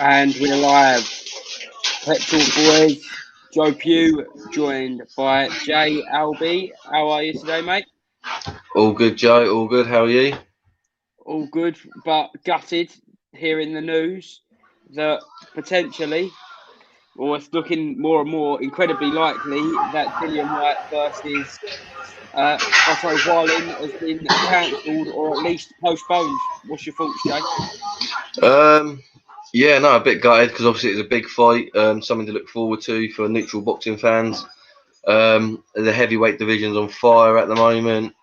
And we're live. Pet Talk Boys, Joe Pugh, joined by Jay Alby. How are you today, mate? All good, Joe. All good. How are you? All good, but gutted hearing the news that potentially, or it's looking more and more incredibly likely, that Dillian White versus Otto Wallin has been cancelled or at least postponed. What's your thoughts, Jay? Yeah, no, a bit gutted because obviously it's a big fight, something to look forward to for neutral boxing fans. The heavyweight division's on fire at the moment.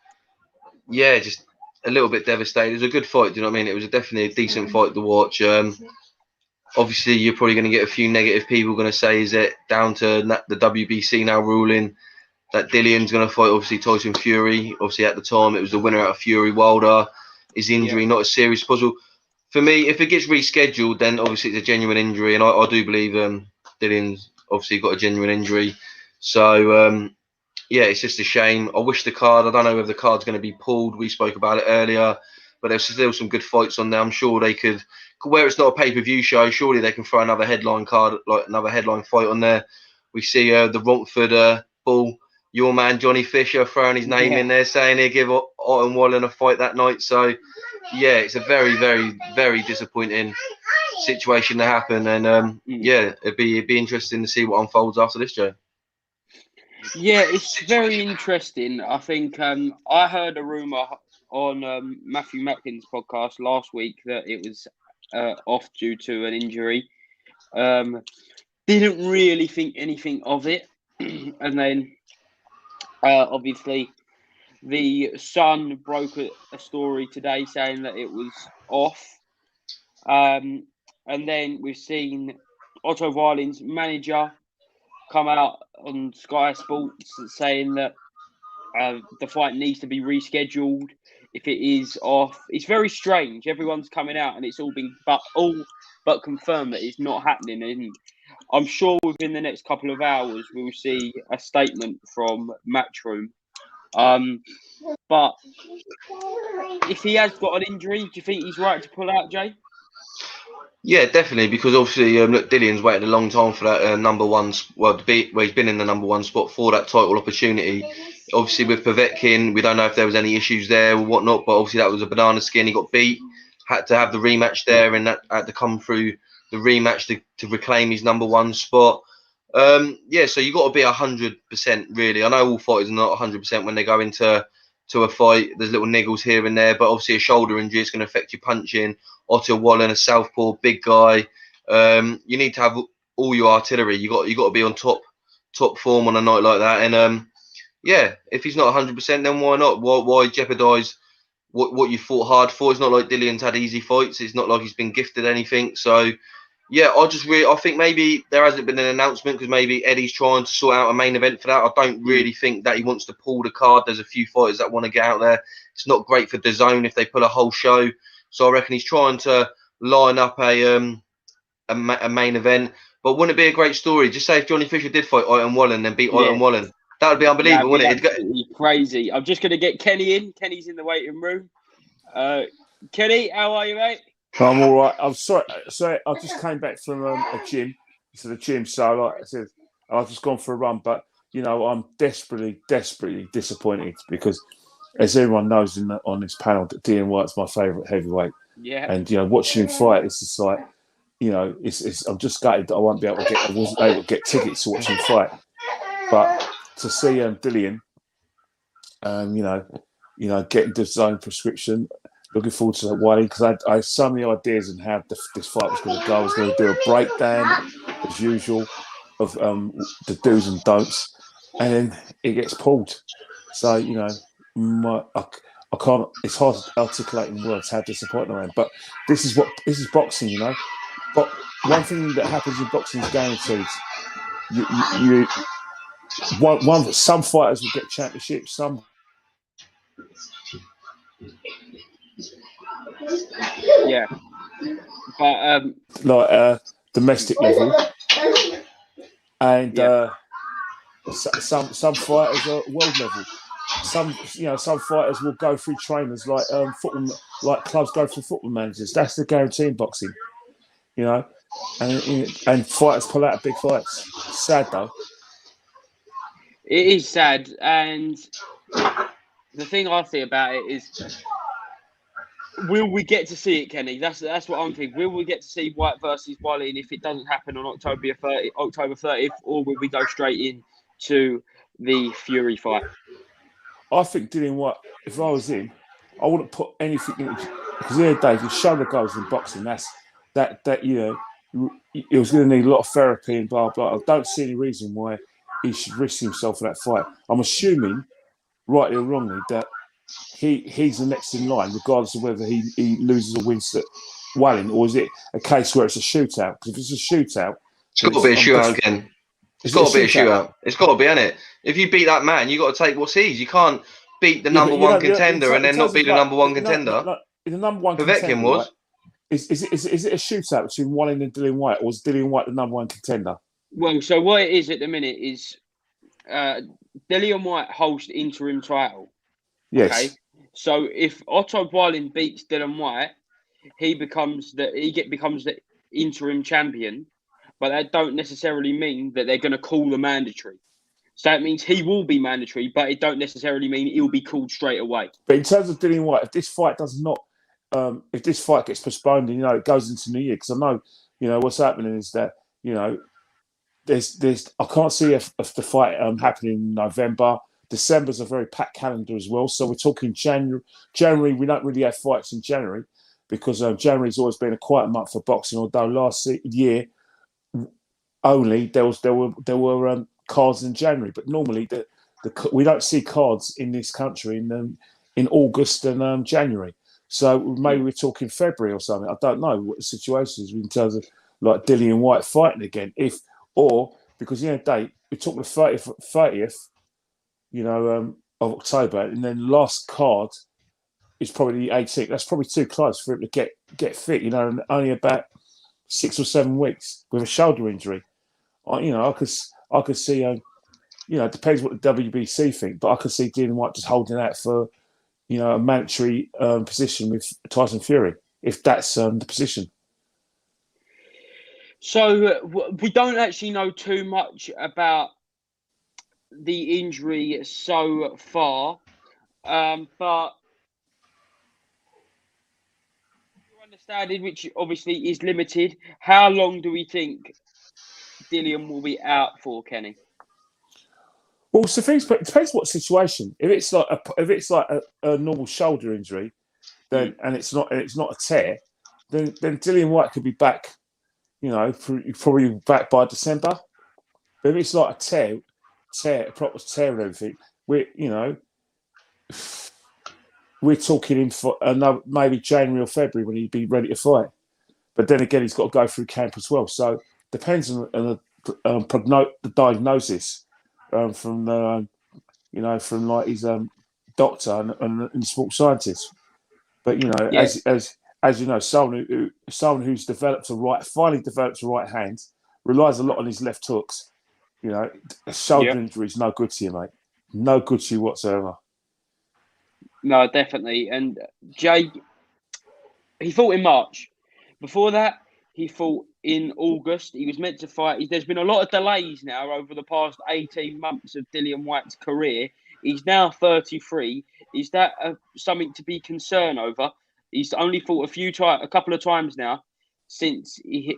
Yeah, just a little bit devastated. It was a good fight, do you know what I mean? It was definitely a decent fight to watch. Obviously, you're probably going to get a few negative people going to say, is it down to the WBC now ruling that Dillian's going to fight, obviously, Tyson Fury? Obviously, at the time, it was the winner out of Fury Wilder. His injury not as serious as possible. For me, if it gets rescheduled, then obviously it's a genuine injury, and I do believe Dillian's obviously got a genuine injury. So, yeah, it's just a shame. I wish the card, I don't know if the card's going to be pulled. We spoke about it earlier, but there's still some good fights on there. I'm sure they could, where it's not a pay-per-view show, surely they can throw another headline card, like another headline fight on there. We see the Romford Bull, your man Johnny Fisher, throwing his name in there, saying he'll give Otto Wallin a fight that night. So, yeah, it's a very, very, very disappointing situation to happen, and yeah, it'd be interesting to see what unfolds after this, Joe. Yeah, it's very interesting. I think I heard a rumor on Matthew Mackin's podcast last week that it was off due to an injury. Didn't really think anything of it, and then obviously the Sun broke a story today saying that it was off. And then we've seen Otto Wallin's manager come out on Sky Sports saying that the fight needs to be rescheduled if it is off. It's very strange. Everyone's coming out and it's all but confirmed that it's not happening. And I'm sure within the next couple of hours we'll see a statement from Matchroom. But if he has got an injury, do you think he's right to pull out, Jay? Yeah, definitely, because obviously, look, Dillian's waited a long time for that number one. Well, he's been in the number one spot for that title opportunity. Obviously, with Povetkin, we don't know if there was any issues there or whatnot, but obviously that was a banana skin. He got beat, had to have the rematch there, and that had to come through the rematch to reclaim his number one spot. Yeah, so you got to be 100% really. I know all fighters are not 100% when they go into a fight. There's little niggles here and there, but obviously a shoulder injury is going to affect your punching. Otto Wallin, a southpaw, big guy. You need to have all your artillery. You got to be on top form on a night like that. And yeah, if he's not 100%, then why not? Why jeopardise what you fought hard for? It's not like Dillian's had easy fights. It's not like he's been gifted anything. So yeah, I think maybe there hasn't been an announcement because maybe Eddie's trying to sort out a main event for that. I don't really think that he wants to pull the card. There's a few fighters that want to get out there. It's not great for DAZN if they pull a whole show. So I reckon he's trying to line up a main event. But wouldn't it be a great story? Just say if Johnny Fisher did fight Otto Wallin and beat Otto Wallin. That would be unbelievable, wouldn't it? Absolutely crazy. I'm just going to get Kenny in. Kenny's in the waiting room. Kenny, how are you, mate? I'm all right. I'm sorry. I just came back from a gym. To the gym. So, like I said, I've just gone for a run. But, you know, I'm desperately disappointed because, as everyone knows on this panel, that Dillian White's my favourite heavyweight. Yeah. And, you know, watching him fight, it's just like, you know, I'm just gutted that I wasn't able to get tickets to watch him fight. But to see Dillian, you know, getting DAZN prescription, looking forward to that Whitey because I had so many ideas on how this fight was going to go. I was going to do a breakdown, as usual, of the do's and don'ts, and then it gets pulled. So, you know, I can't. It's hard to articulate in words how disappointing I am. But this is boxing, you know. But one thing that happens in boxing is guaranteed. Some fighters will get championships. Some. Yeah. But like domestic level, and some fighters are world level. Some fighters will go through trainers like football, like clubs go through football managers. That's the guarantee in boxing, you know. and fighters pull out big fights. Sad though. It is sad, and the thing I see about it is, will we get to see it, Kenny? That's what I'm thinking. Will we get to see White versus Wallin if it doesn't happen on October 30th, or will we go straight into the Fury fight? I think Dillian White, if I was him, I wouldn't put anything in it, because the other day, if you shoulder goes in boxing, that he was going to need a lot of therapy and blah blah. I don't see any reason why he should risk himself for that fight. I'm assuming, rightly or wrongly, that he's the next in line, regardless of whether he loses or wins at Wallin, or is it a case where it's a shootout? Because if it's a shootout, it's got to be a shootout again. It's got to be a shootout. It's got to be, innit? If you beat that man, you got to take what's his. You can't beat the number one contender and then not beat the number one contender. The number one Povetkin contender was. Right? Is it a shootout between Wallin and Dillian White, or is Dillian White the number one contender? Well, so what it is at the minute is Dillian White holds the interim title. Yes. Okay. So if Otto Wallin beats Dillian White, he becomes the interim champion, but that don't necessarily mean that they're going to call the mandatory. So that means he will be mandatory, but it don't necessarily mean he'll be called straight away. But in terms of Dillian White, if this fight does not, if this fight gets postponed, and it goes into New Year, because I know, what's happening is that there's I can't see if the fight happening in November. December's a very packed calendar as well, so we're talking January. January, we don't really have fights in January because January's always been a quiet month for boxing. Although last year only there were cards in January, but normally we don't see cards in this country in August and January. So maybe we're talking February or something. I don't know what the situation is in terms of like Dillian White fighting again, because the end of the day we're talking the 30th. Of October, and then the last card is probably the 18th. That's probably too close for him to get fit, and only about 6 or 7 weeks with a shoulder injury. I could see, it depends what the WBC think, but I could see Dillian White just holding out for, a mandatory position with Tyson Fury, if that's the position. So we don't actually know too much about the injury so far, but your understanding, which obviously is limited, how long do we think Dillian will be out for, Kenny? Well, so it depends what situation. If it's like a normal shoulder injury, then and it's not a tear, then Dillian White could be back. Probably back by December. But if it's like a proper tear and everything, we're talking him for another, maybe January or February when he'd be ready to fight. But then again, he's got to go through camp as well. So depends on the diagnosis from like his doctor and sports scientist. But as you know, someone who's finally developed a right hand relies a lot on his left hooks. A shoulder injury is no good to you, mate. No good to you whatsoever. No, definitely. And Jay, he fought in March. Before that, he fought in August. He was meant to fight. There's been a lot of delays now over the past 18 months of Dillian White's career. He's now 33. Is that something to be concerned over? He's only fought a couple of times now since he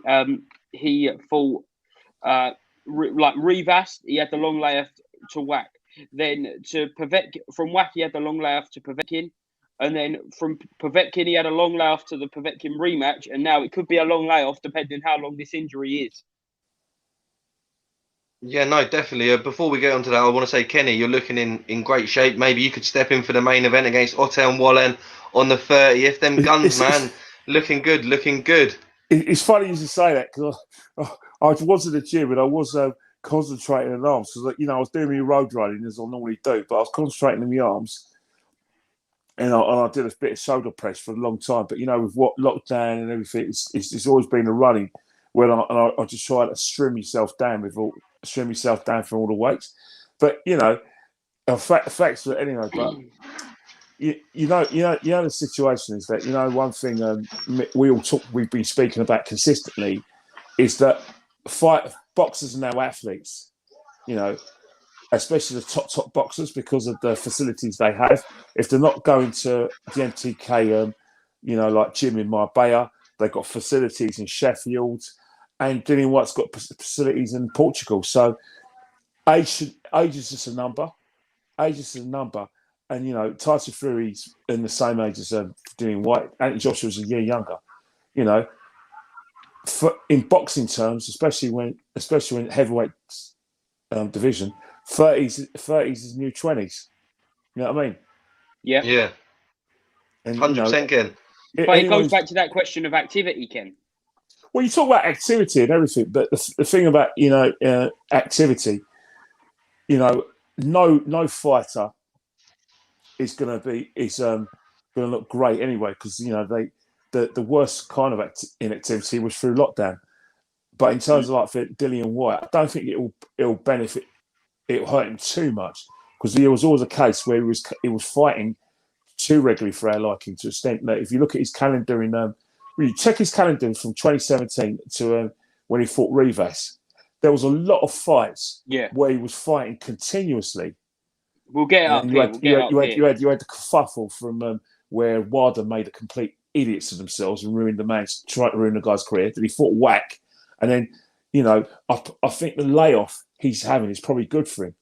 fought Rivas. He had the long layoff to Whack. Then from Whack he had the long layoff to Povetkin, and then from Povetkin he had a long layoff to the Povetkin rematch, and now it could be a long layoff depending how long this injury is. Yeah, no, definitely. Before we get onto that, I want to say, Kenny, you're looking in great shape. Maybe you could step in for the main event against Otto Wallin on the 30th. Them guns, man, looking good. It's funny you should say that, because I was in the gym and I was concentrating on arms, because I was doing my road running as I normally do, but I was concentrating on my arms, and I did a bit of shoulder press for a long time. But with what lockdown and everything, it's always been a running when I just try to trim myself down from all the weights. But facts for anyway. But the situation is that one thing we've been speaking about consistently is that boxers are now athletes, you know, especially the top boxers because of the facilities they have. If they're not going to the MTK, you know, like gym in Marbella, they've got facilities in Sheffield, and Dillian White's got facilities in Portugal. So age is just a number. Age is a number. And, you know, Tyson Fury's in the same age as Dillian White. Anthony Joshua's a year younger. You know, in boxing terms, especially when heavyweight division, 30s is new 20s. You know what I mean? Yeah. Yeah. 100%, Ken. But it goes back to that question of activity, Ken. Well, you talk about activity and everything, but the thing about, you know, activity, you know, no fighter is going to look great anyway, because, you know, the worst kind of inactivity was through lockdown. But in terms of like for Dillian White, I don't think it'll benefit. It'll hurt him too much, because there was always a case where he was fighting too regularly for our liking, to the extent that if you look at his calendar you check his calendar from 2017 to when he fought Rivas, there was a lot of fights where he was fighting continuously. We'll get it up here. You had the kerfuffle from where Wilder made a complete idiots of themselves and tried to ruin the guy's career. Then he fought Whack, and then, you know, I think the layoff he's having is probably good for him,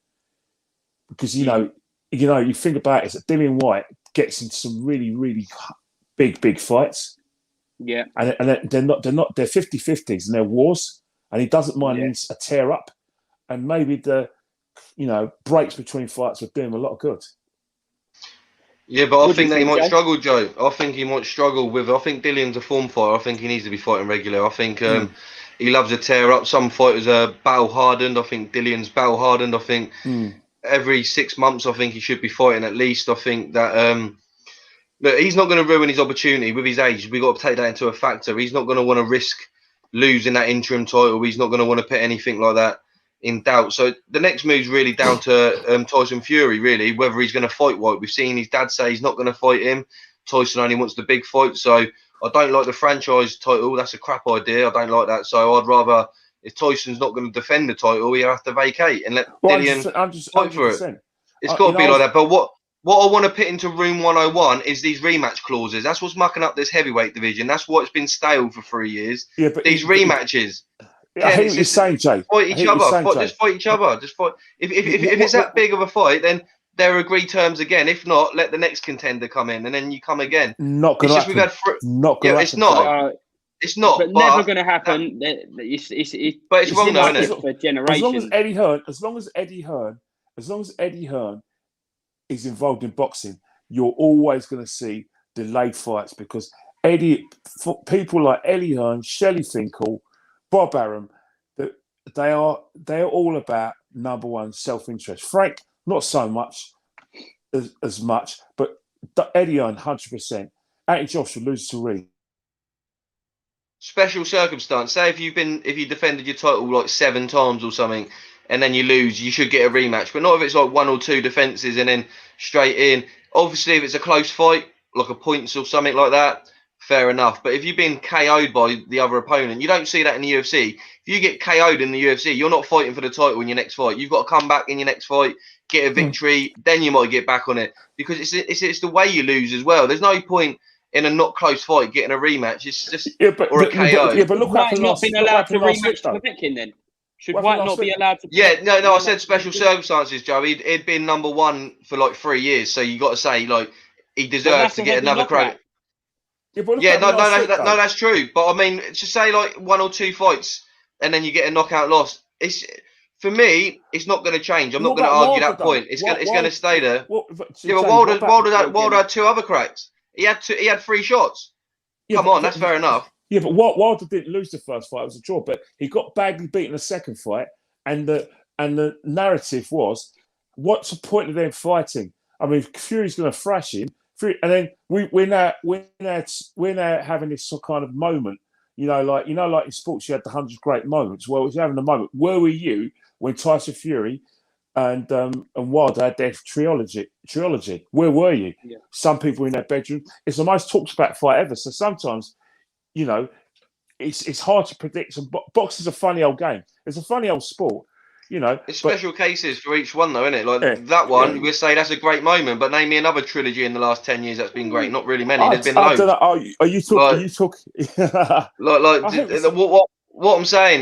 because you know you think about it, is that Dillian White gets into some really, really big fights. Yeah, and they're 50-50s and they're wars, and he doesn't mind a tear up, and maybe the, you know, breaks between fights would do him a lot of good. Yeah, but I think that he might struggle, Joe. I think he might struggle with. I think Dillian's a form fighter. I think he needs to be fighting regular. I think he loves a tear up. Some fighters are battle hardened. I think Dillian's battle hardened. I think every 6 months, I think he should be fighting at least. I think that but he's not going to ruin his opportunity with his age. We've got to take that into a factor. He's not going to want to risk losing that interim title. He's not going to want to put anything like that in doubt. So the next move's really down to Tyson Fury, really, whether he's going to fight White. We've seen his dad say he's not going to fight him. Tyson only wants the big fight. So I don't like the franchise title. That's a crap idea. I don't like that. So I'd rather, if Tyson's not going to defend the title, he'll have to vacate and let Dillian fight for it. It's got to be like that. But what I want to put into Room 101 is these rematch clauses. That's what's mucking up this heavyweight division. That's what's been stale for 3 years. Yeah, but these rematches. I hear what you're saying, Jay. Fight each other. Just fight each other. Just fight. If it's that big of a fight, then there are agreed terms again. If not, let the next contender come in, and then you come again. Not going to happen. Not going to happen. It's not. It's not. But never going to happen. But it's wrong, though, isn't it? For generations. As long as Eddie Hearn is involved in boxing, you're always going to see delayed fights, because people like Eddie Hearn, Shelley Finkel, Bob Arum, they are all about number one self-interest. Frank, not so much as much, but Eddie Hearn 100%. Anthony Joshua loses to Reed. Special circumstance. Say if you defended your title like 7 times or something, and then you lose, you should get a rematch. But not if it's like 1 or 2 defences and then straight in. Obviously, if it's a close fight, like a points or something like that, fair enough. But if you've been KO'd by the other opponent, you don't see that in the UFC. If you get KO'd in the UFC, you're not fighting for the title in your next fight. You've got to come back in your next fight, get a victory, then you might get back on it. Because it's the way you lose as well. There's no point in a not close fight getting a rematch. It's just or a KO. But look, White not been allowed to rematch Povetkin then. Should White not be allowed to? Yeah, no. I said special circumstances, Joe. He'd been number 1 for like 3 years, so you got to say like he deserves to get another credit. That's true. But I mean, to say like 1 or 2 fights and then you get a knockout loss, for me, it's not going to change. I'm not going to argue that point. It's going to stay there. But Wilder had 2 other cracks. He had 3 shots. Come on, that's fair enough. Yeah, but Wilder didn't lose the first fight; it was a draw. But he got badly beaten the second fight, and the narrative was, what's the point of them fighting? I mean, Fury's going to thrash him, and then we're now having this kind of moment. Like in sports, you had the 100 great moments. Well, we're having a moment. Where were you when Tyson Fury and Wilder had their trilogy? Where were you? Yeah. Some people in their bedroom. It's the most talked about fight ever. So sometimes, it's hard to predict. And boxing's a funny old game. It's a funny old sport, you know. It's special cases for each one, though, isn't it? Like Yeah, that one, we'll say that's a great moment, but name me another trilogy in the last 10 years that's been great. Not really many. There's been I loads. don't know. Are you talking? What I'm saying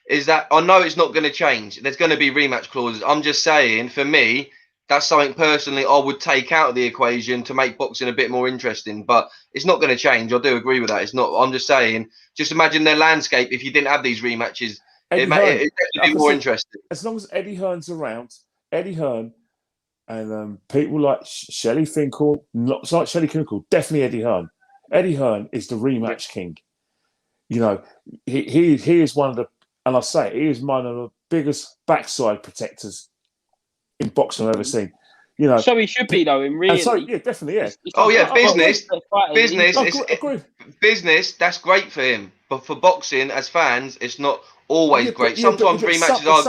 is that I know it's not going to change. There's going to be rematch clauses. I'm just saying, for me, that's something personally I would take out of the equation to make boxing a bit more interesting. But it's not going to change. I do agree with that. It's not. I'm just saying, just imagine the landscape if you didn't have these rematches. It'd be more interesting. As long as Eddie Hearn's around, Eddie Hearn and people like Shelley Finkel, not like Shelley Finkel, definitely Eddie Hearn. Eddie Hearn is the rematch king. You know, he is one of the, and I say he is one of the biggest backside protectors in boxing I've ever seen. You know, so he should be though. In really, yeah, definitely, yeah. Business. That's great for him, but for boxing as fans, it's not always great. Sometimes rematches are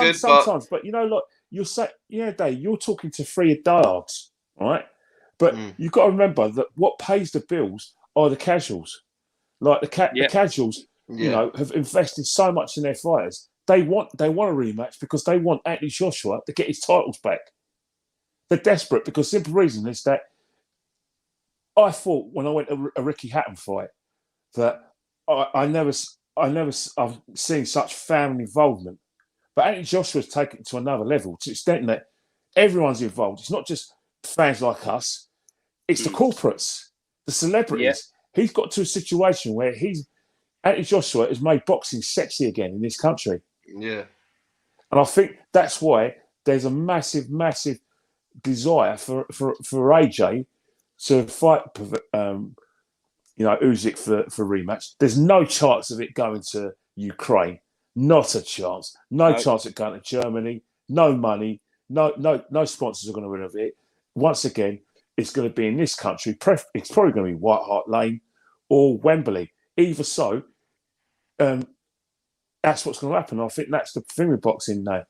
good, but you know, like you'll say, yeah, Dave, you're talking to three diehards, right? But you've got to remember that what pays the bills are the casuals. Like the casuals, you know, have invested so much in their fighters. They want a rematch because they want Anthony Joshua to get his titles back. They're desperate because the simple reason is that I thought when I went to a Ricky Hatton fight that I've seen such family involvement. But Anthony Joshua's taken it to another level to the extent that everyone's involved. It's not just fans like us. It's the corporates, the celebrities. Yeah. He's got to a situation where Anthony Joshua has made boxing sexy again in this country. Yeah. And I think that's why there's a massive desire for AJ to fight, Usyk for rematch. There's no chance of it going to Ukraine. Not a chance. No chance of going to Germany. No money. No sponsors are going to win of it. Once again, it's going to be in this country. It's probably going to be White Hart Lane or Wembley. Either so, that's what's going to happen. I think that's the thing with boxing now.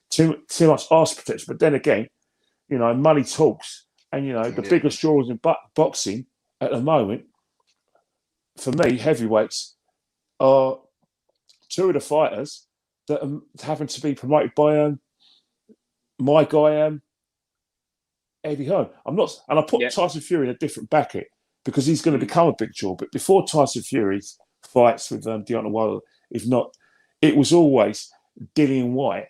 Too much arse protection. But then again, money talks. And, the biggest draws in boxing at the moment, for me, heavyweights are two of the fighters that are having to be promoted by my guy, Eddie Hearn. I put Tyson Fury in a different bracket because he's going to become a big draw. But before Tyson Fury fights with Deontay Wilder, it was always Dillian White,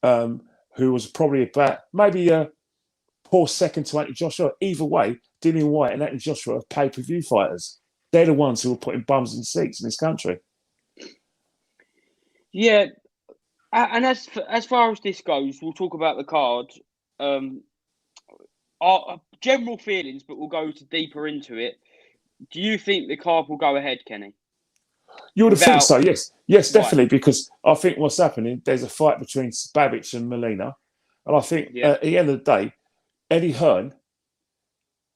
who was probably maybe a poor second to Anthony Joshua. Either way, Dillian White and Anthony Joshua are pay-per-view fighters. They're the ones who are putting bums in seats in this country. Yeah, and as far as this goes, we'll talk about the card. Our general feelings, but we'll go deeper into it. Do you think the card will go ahead, Kenny? You would have thought so, yes, definitely, because I think what's happening, there's a fight between Babic and Molina, and I think at the end of the day, Eddie Hearn,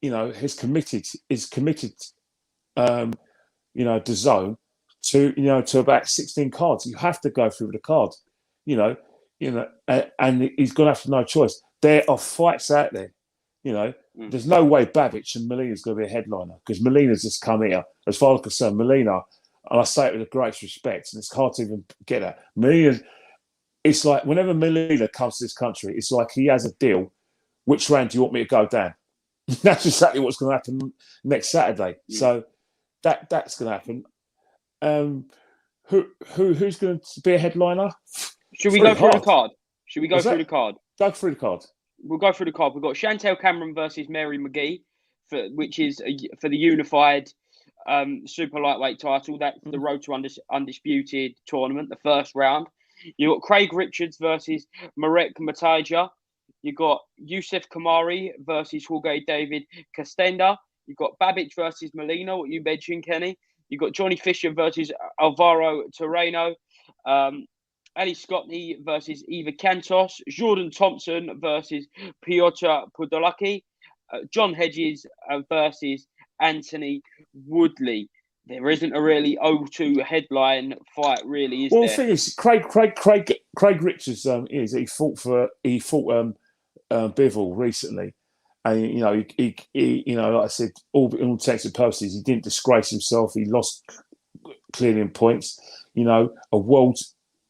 is committed, the zone to about 16 cards. You have to go through the card, and he's going to have no choice. There are fights out there, There's no way Babic and Molina's going to be a headliner because Molina's just come here. As far as I'm concerned, Molina, and I say it with the greatest respect, and it's hard to even get at. Molina, it's like whenever Molina comes to this country, it's like he has a deal. Which round do you want me to go down? That's exactly what's going to happen next Saturday. Yeah. So that's going to happen. Who's going to be a headliner? Should we go through the card? Go through the card. We'll go through the card. We've got Chantel Cameron versus Mary McGee, which is for the unified super lightweight title. That's the Road to Undisputed tournament, the first round. You've got Craig Richards versus Marek Mataja. You've got Youssef Kamari versus Jorge David Castenda. You've got Babic versus Molina, what you mentioned, Kenny. You've got Johnny Fisher versus Alvaro Terreno. Ali Scotney versus Eva Cantos. Jordan Thompson versus Piotr Podolaki. John Hedges versus Anthony Woodley. There isn't a really O2 headline fight, really, is there? Well, the thing is, Craig Richards he fought Bivol recently, and he like I said, all intents and purposes, he didn't disgrace himself. He lost clearly in points. You know, a world,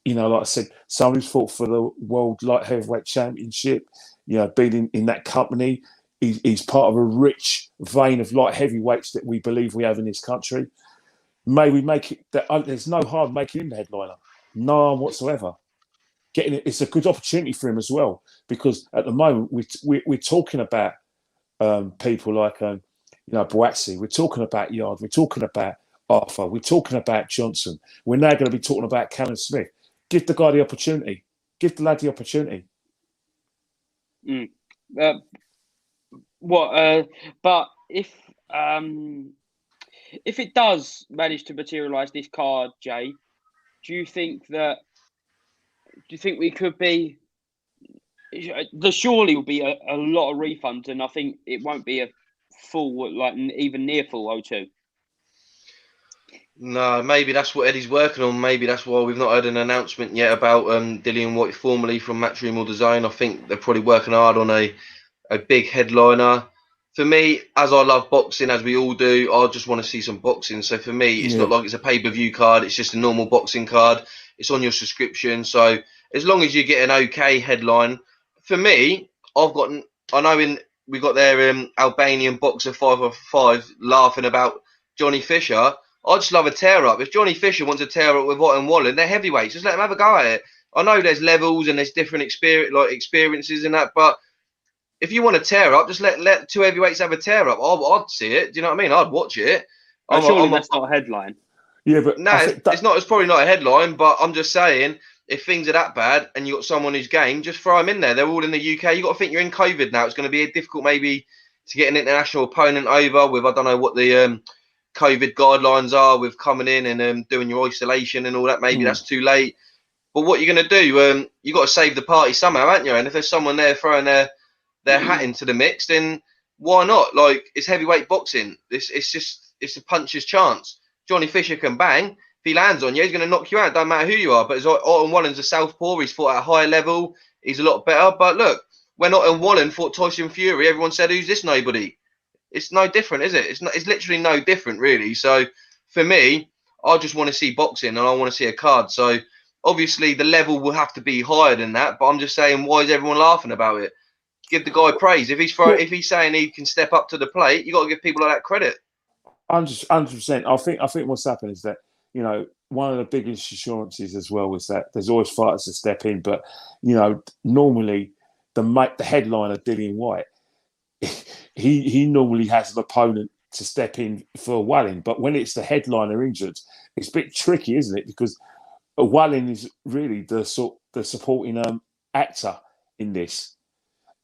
you know, like I said, somebody's fought for the world light heavyweight championship. You know, been in that company. He's part of a rich vein of light heavyweights that we believe we have in this country. May we make it that there's no harm making him the headliner, no harm whatsoever. Getting it, it's a good opportunity for him as well, because at the moment we're talking about people like you know, Boatsy. We're talking about Yard. We're talking about Arthur. We're talking about Johnson. We're now going to be talking about Callum Smith. Give the guy the opportunity. Give the lad the opportunity. But if it does manage to materialise this card, Jay, do you think we could be? There surely will be a lot of refunds, and I think it won't be a full, like even near full O2. No, maybe that's what Eddie's working on. Maybe that's why we've not had an announcement yet about Dillian White formerly from Matchroom or Design. I think they're probably working hard on a big headliner. For me, as I love boxing, as we all do, I just want to see some boxing. So for me, it's not like it's a pay-per-view card. It's just a normal boxing card. It's on your subscription. So as long as you get an okay headline, for me, I know we got their Albanian boxer 505 laughing about Johnny Fisher. I just love a tear-up. If Johnny Fisher wants a tear-up with Otto Wallin, they're heavyweights. Just let them have a go at it. I know there's levels and there's different experiences in that, but if you want to tear up, just let two heavyweights have a tear up. I'd see it. Do you know what I mean? I'd watch it. Surely that's not a headline. Yeah, but no, it's not. It's probably not a headline, but I'm just saying, if things are that bad and you got someone who's game, just throw them in there. They're all in the UK. You got to think you're in COVID now. It's going to be difficult maybe to get an international opponent over with. I don't know what the COVID guidelines are with coming in and doing your isolation and all that. Maybe that's too late. But what you're going to do? You got to save the party somehow, haven't you? And if there's someone there throwing their hat into the mix, then why not? Like, it's heavyweight boxing. It's a puncher's chance. Johnny Fisher can bang. If he lands on you, he's going to knock you out. Don't matter who you are. But Otto Wallin's a southpaw. He's fought at a high level. He's a lot better. But look, when Otto Wallin fought Tyson Fury, everyone said, "Who's this nobody?" It's no different, is it? It's literally no different, really. So for me, I just want to see boxing and I want to see a card. So obviously the level will have to be higher than that. But I'm just saying, why is everyone laughing about it? Give the guy praise. If he's saying he can step up to the plate, you got to give people like that credit. 100%. I think what's happened is that, you know, one of the biggest assurances as well is that there's always fighters to step in, but you know, normally the headliner Dillian White, he normally has an opponent to step in for Wallin, but when it's the headliner injured, it's a bit tricky, isn't it? Because Wallin is really the supporting actor in this.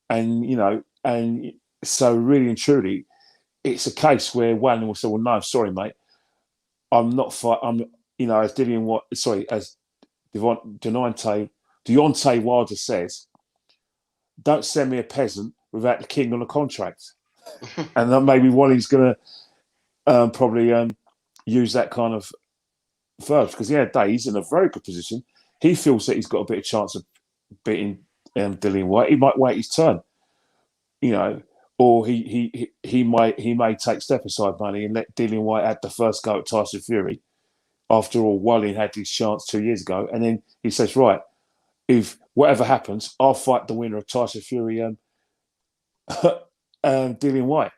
And, you know, and so really and truly, it's a case where Wallin will say, well, no, sorry, mate. You know, as Dillian White, as Deontay Wilder says, don't send me a peasant without the king on a contract. And then maybe Wallin's going to probably use that kind of verb, because the other day he's in a very good position. He feels that he's got a bit of chance of beating Dillian White. He might wait his turn. You know, or he may take step aside money and let Dillian White have the first go at Tyson Fury. After all, Wallin had his chance 2 years ago, and then he says, "Right, if whatever happens, I'll fight the winner of Tyson Fury and Dillian White."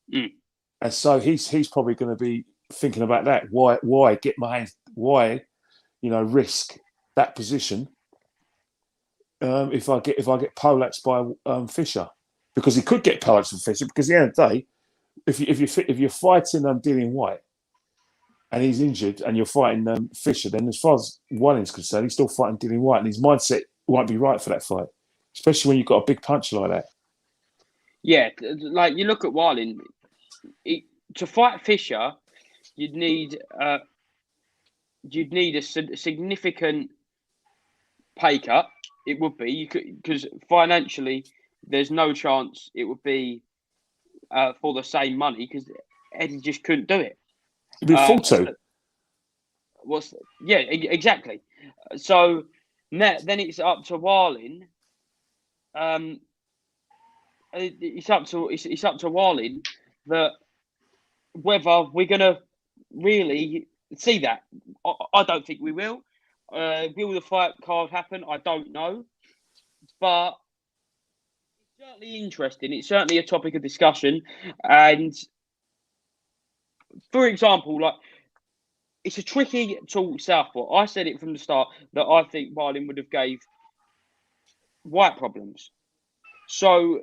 And so he's probably going to be thinking about that. Why get my hands? Why, you know, risk that position? If I get poleaxed by Fisher, because he could get poleaxed from Fisher, because at the end of the day, if you're fighting Dillian White and he's injured and you're fighting Fisher, then as far as Wallin's concerned, he's still fighting Dillian White, and his mindset won't be right for that fight, especially when you've got a big puncher like that. Yeah, like you look at Wallin, to fight Fisher, you'd need a significant pay cut. It would be, you could, because financially, there's no chance it would be for the same money, because Eddie just couldn't do it. It'd be full to. Yeah, exactly. So then it's up to Wallin. It's up to Wallin that whether we're gonna really see that. I don't think we will. Will the fight card happen? I don't know. But it's certainly interesting. It's certainly a topic of discussion. And for example, like, it's a tricky to southpaw. I said it from the start that I think Wallin would have gave White problems. So,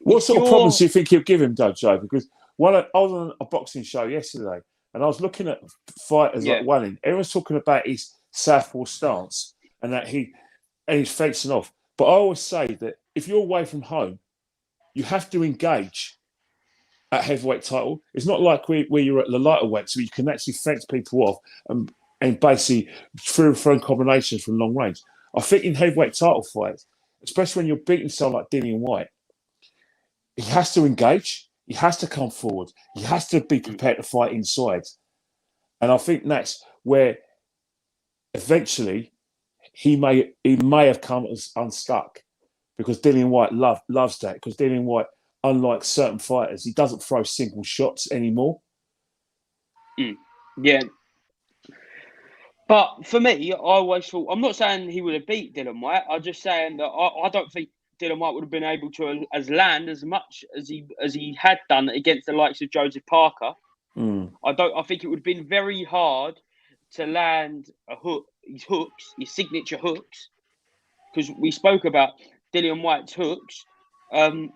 what sort of problems do you think he'll give him, though, Joe? Because I was on a boxing show yesterday, and I was looking at fighters like Wallin. Everyone's talking about his southpaw stance and that he's fencing off. But I always say that if you're away from home, you have to engage at heavyweight title. It's not like where you're at the lighter weight, so you can actually fence people off and basically throw combinations from long range. I think in heavyweight title fights, especially when you're beating someone like Dillian White, he has to engage. He has to come forward. He has to be prepared to fight inside. And I think that's where eventually he may have come unstuck, because Dillian White loves that. Because Dillian White, unlike certain fighters, he doesn't throw single shots anymore. Yeah. But for me, I always thought, I'm not saying he would have beat Dillian White. I'm just saying that I don't think Dillian White would have been able to land as much as he had done against the likes of Joseph Parker. I think it would have been very hard to land his signature hooks, because we spoke about Dillian White's hooks. I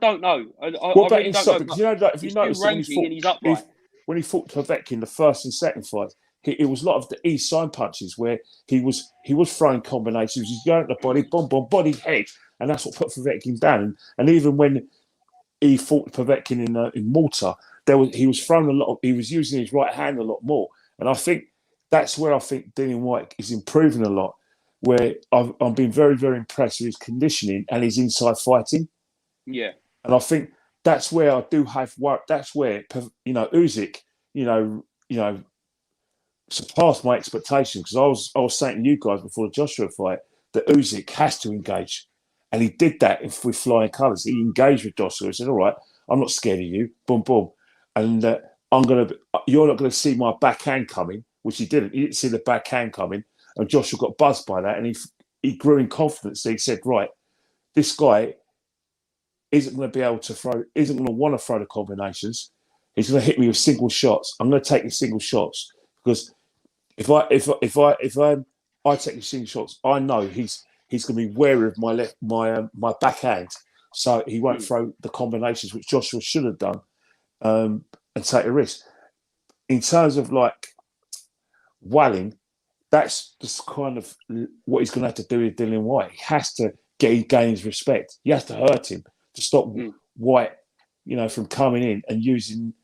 don't know. What about inside? Because if you notice when he fought Povetkin the first and second fight, it was a lot of the east side punches where he was throwing combinations. He's going at the body, bomb, body, head, and that's what put Povetkin down. And even when he fought Povetkin in Malta, he was throwing a lot. He was using his right hand a lot more. And I think that's where I think Dillian White is improving a lot. Where I've been very, very impressed with his conditioning and his inside fighting. Yeah, and I think that's where I do have work. That's where Usyk, surpassed my expectations, because I was saying to you guys before the Joshua fight that Usyk has to engage, and he did that with flying colours. He engaged with Joshua. He said, "All right, I'm not scared of you." Boom, boom, and you're not gonna see my backhand coming, which he didn't. He didn't see the backhand coming, and Joshua got buzzed by that, and he grew in confidence. So he said, "Right, this guy isn't going to be able to throw, isn't going to want to throw the combinations. He's going to hit me with single shots. I'm going to take the single shots, because if I take the single shots, I know he's going to be wary of my backhand, so he won't throw the combinations, which Joshua should have done, and take a risk." In terms of like Wallin, that's just kind of what he's going to have to do with Dillian White. He has to gain his respect. He has to hurt him to stop White, from coming in and using,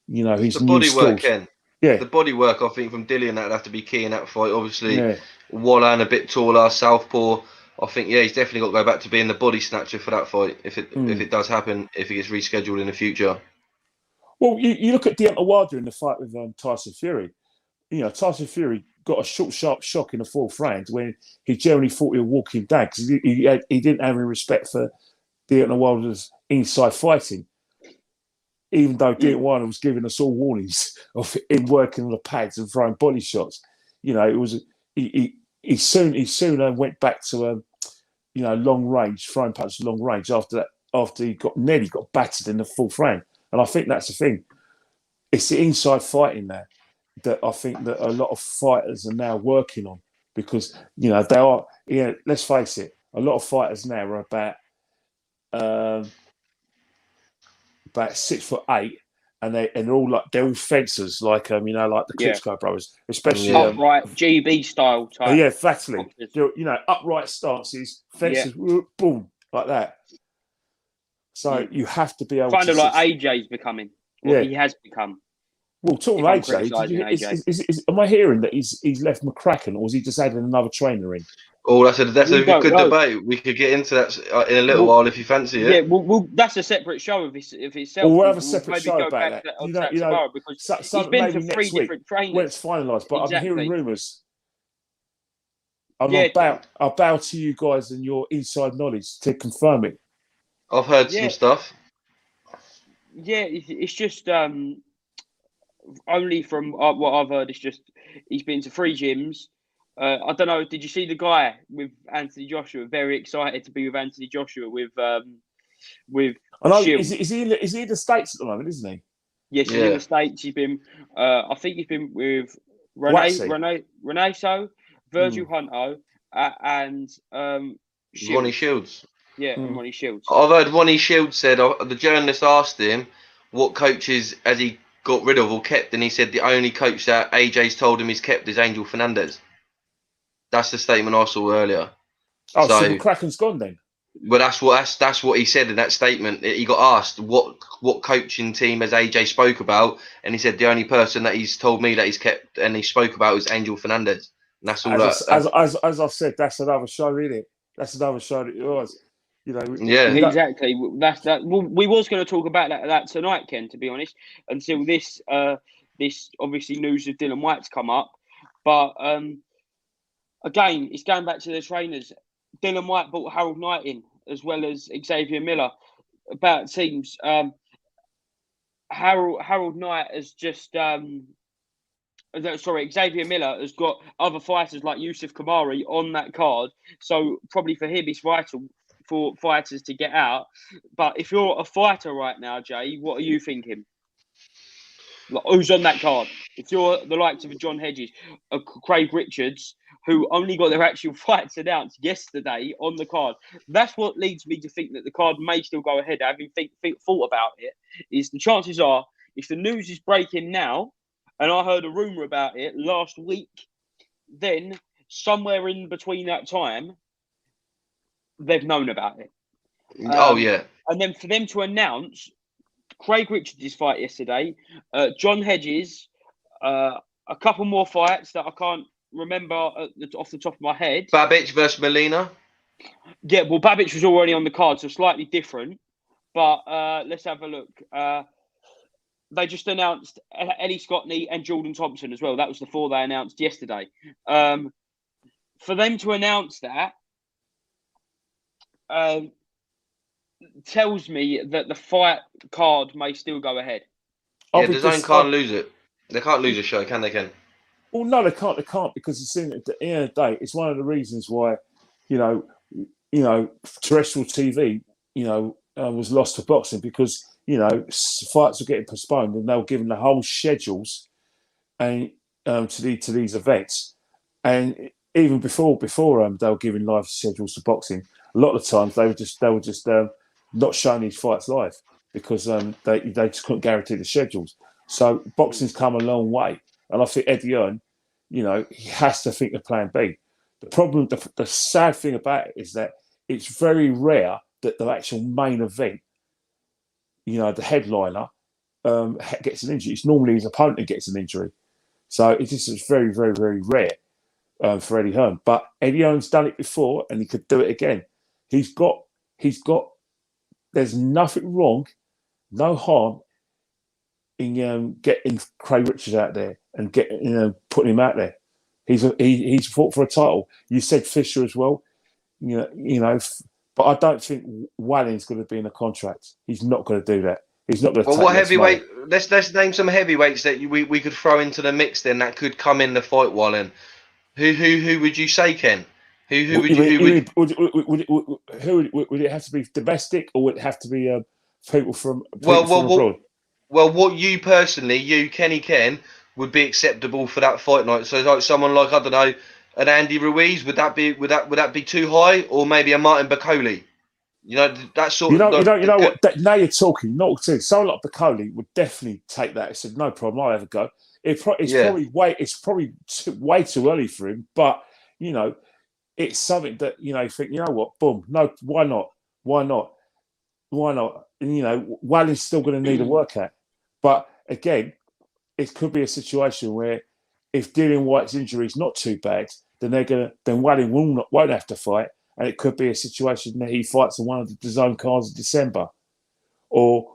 his the body skills. Work, Ken. Yeah, the body work. I think from Dillian that'd have to be key in that fight. Obviously, Wallin a bit taller, southpaw. I think he's definitely got to go back to being the body snatcher for that fight if it does happen, if it gets rescheduled in the future. Well, you look at Deontay Wilder in the fight with Tyson Fury. Tyson Fury got a short, sharp shock in the fourth round when he generally thought he would walk him down, because he didn't have any respect for Deontay Wilder's inside fighting, even though Deontay Wilder was giving us all warnings of him working on the pads and throwing body shots. It was he soon went back to long range, throwing punches long range after he nearly got battered in the fourth round. And I think that's the thing. It's the inside fighting there that I think that a lot of fighters are now working on, because they are. Let's face it, a lot of fighters now are about 6'8", and they're all fencers, like like the Klitschko brothers, especially upright GB style type. Yeah, exactly. Upright stances, fences, boom, like that. So you have to be able kind to of like AJ's becoming. He has become. Well, talking about AJ, am I hearing that he's left McCracken, or is he just adding another trainer in? Oh, that's a good debate. We could get into that in a little while if you fancy it. Yeah, well, that's a separate show of itself. We'll have a separate show about that. Tomorrow, because he's been to 3 different trainers when it's finalised. But I'm hearing rumours. I'll bow to you guys and your inside knowledge to confirm it. I've heard some stuff. Yeah, it's just only from what I've heard, it's just he's been to 3 gyms. I don't know. Did you see the guy with Anthony Joshua? Very excited to be with Anthony Joshua with I know. Shield. Is he in the States at the moment, isn't he? Yes, he's in the States. He's been. I think he's been with Renee So, Virgil Hunter, and Shields. Ronnie Shields. Yeah, and Ronnie Shields. I've heard Ronnie Shields said the journalist asked him what coaches has he got rid of or kept, and he said the only coach that AJ's told him he's kept is Angel Fernandez. That's the statement I saw earlier. Oh, so the Kraken's gone then. Well, that's what he said in that statement. He got asked what coaching team has AJ spoke about, and he said the only person that he's told me that he's kept and he spoke about is Angel Fernandez. And that's all. As I've said, that's another show, isn't it? That's another show that it was. You know, exactly. That's that. Well, we was going to talk about that tonight, Ken. To be honest, until this obviously news of Dillian White's come up, but again, it's going back to the trainers. Dillian White brought Harold Knight in as well as Xavier Miller. About teams, Harold Knight has just Xavier Miller has got other fighters like Yusuf Kamari on that card. So probably for him, it's vital for fighters to get out. But if you're a fighter right now, Jay, what are you thinking? Like, who's on that card? If you're the likes of John Hedges, Craig Richards, who only got their actual fights announced yesterday on the card, that's what leads me to think that the card may still go ahead. Having thought about it, is the chances are, if the news is breaking now, and I heard a rumour about it last week, then somewhere in between that time, they've known about it. And then for them to announce Craig Richards' fight yesterday, John Hedges, a couple more fights that I can't remember off the top of my head. Babic versus Molina. Yeah, well, Babic was already on the card, so slightly different. But let's have a look. They just announced Ellie Scottney and Jordan Thompson as well. That was the 4 they announced yesterday. For them to announce that tells me that the fight card may still go ahead. Yeah, the zone can't lose it. They can't lose a show, can they, Ken? Well, no, they can't. They can't, because it's at the end of the day, it's one of the reasons why, terrestrial TV, was lost to boxing, because fights were getting postponed and they were given the whole schedules and to these events, and even before they were giving live schedules to boxing, a lot of the times they were just not showing these fights live because they just couldn't guarantee the schedules. So boxing's come a long way. And I think Eddie Hearn, he has to think of plan B. The problem, the sad thing about it is that it's very rare that the actual main event, the headliner, gets an injury. It's normally his opponent that gets an injury. So it's very, very, very rare for Eddie Hearn. But Eddie Hearn's done it before and he could do it again. He's got, there's nothing wrong, no harm in getting Craig Richards out there and putting him out there. He's fought for a title. You said Fisher as well, but I don't think Wallin's going to be in a contract. He's not going to do that. He's not going to. Well, what heavyweight? Let's name some heavyweights that we could throw into the mix then that could come in the fight, Wallin. Who would you say, Ken? Who would it have to be domestic, or would it have to be people from abroad? Well, what you personally, Kenny Ken, would be acceptable for that fight night? So like someone like, I don't know, an Andy Ruiz, would that be too high, or maybe a Martin Bacoli? That sort of. What? Now you're talking. Someone like Bacoli would definitely take that. I said no problem. I'll have a go. It's probably way too early for him, but it's something that you think. You know what? Boom. No, why not? And, Wallin's still going to need a workout. But again, it could be a situation where if Dillian White's injury is not too bad, then Wallin won't have to fight, and it could be a situation that he fights on one of the zone cards in December, or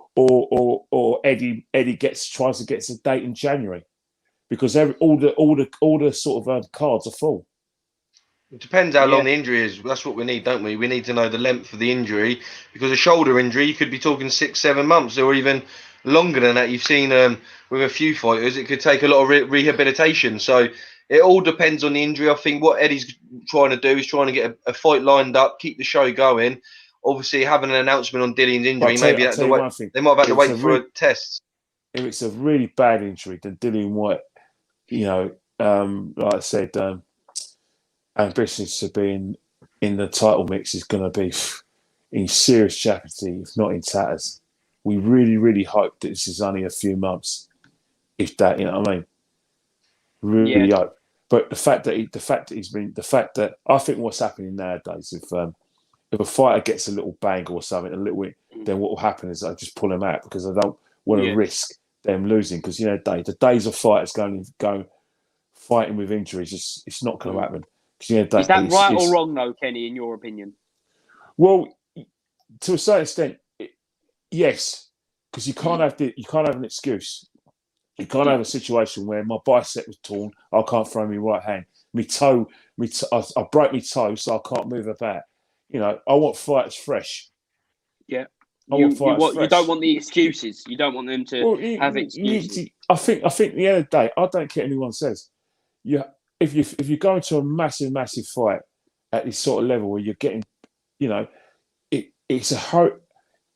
Eddie tries to get a date in January, because all the sort of cards are full. It depends how long the injury is. That's what we need, don't we? We need to know the length of the injury, because a shoulder injury, you could be talking 6-7 months, or even longer than that. You've seen with a few fighters, it could take a lot of rehabilitation. So it all depends on the injury. I think what Eddie's trying to do is trying to get a fight lined up, keep the show going. Obviously, having an announcement on Dillian's injury, maybe I'll tell you one thing. They might have had to wait for a test. If it's a really bad injury, then Dillian White, like I said, ambitions to be in the title mix is going to be in serious jeopardy, if not in tatters. We really, really hope that this is only a few months, if that, you know what I mean? Really hope. But the fact that I think what's happening nowadays, if a fighter gets a little bang or something, then what will happen is I just pull them out because I don't want to risk them losing. Because the days of fighters going fighting with injuries, it's not going to happen. Is that right or wrong, though, Kenny? In your opinion? Well, to a certain extent, yes, because you can't have an excuse. You can't have a situation where my bicep was torn, I can't throw my right hand. I broke my toe, so I can't move about. I want fighters fresh. Yeah. You don't want the excuses. You don't want them to have excuses. I think at the end of the day, I don't care what anyone says. If you go into a massive fight at this sort of level where you're getting,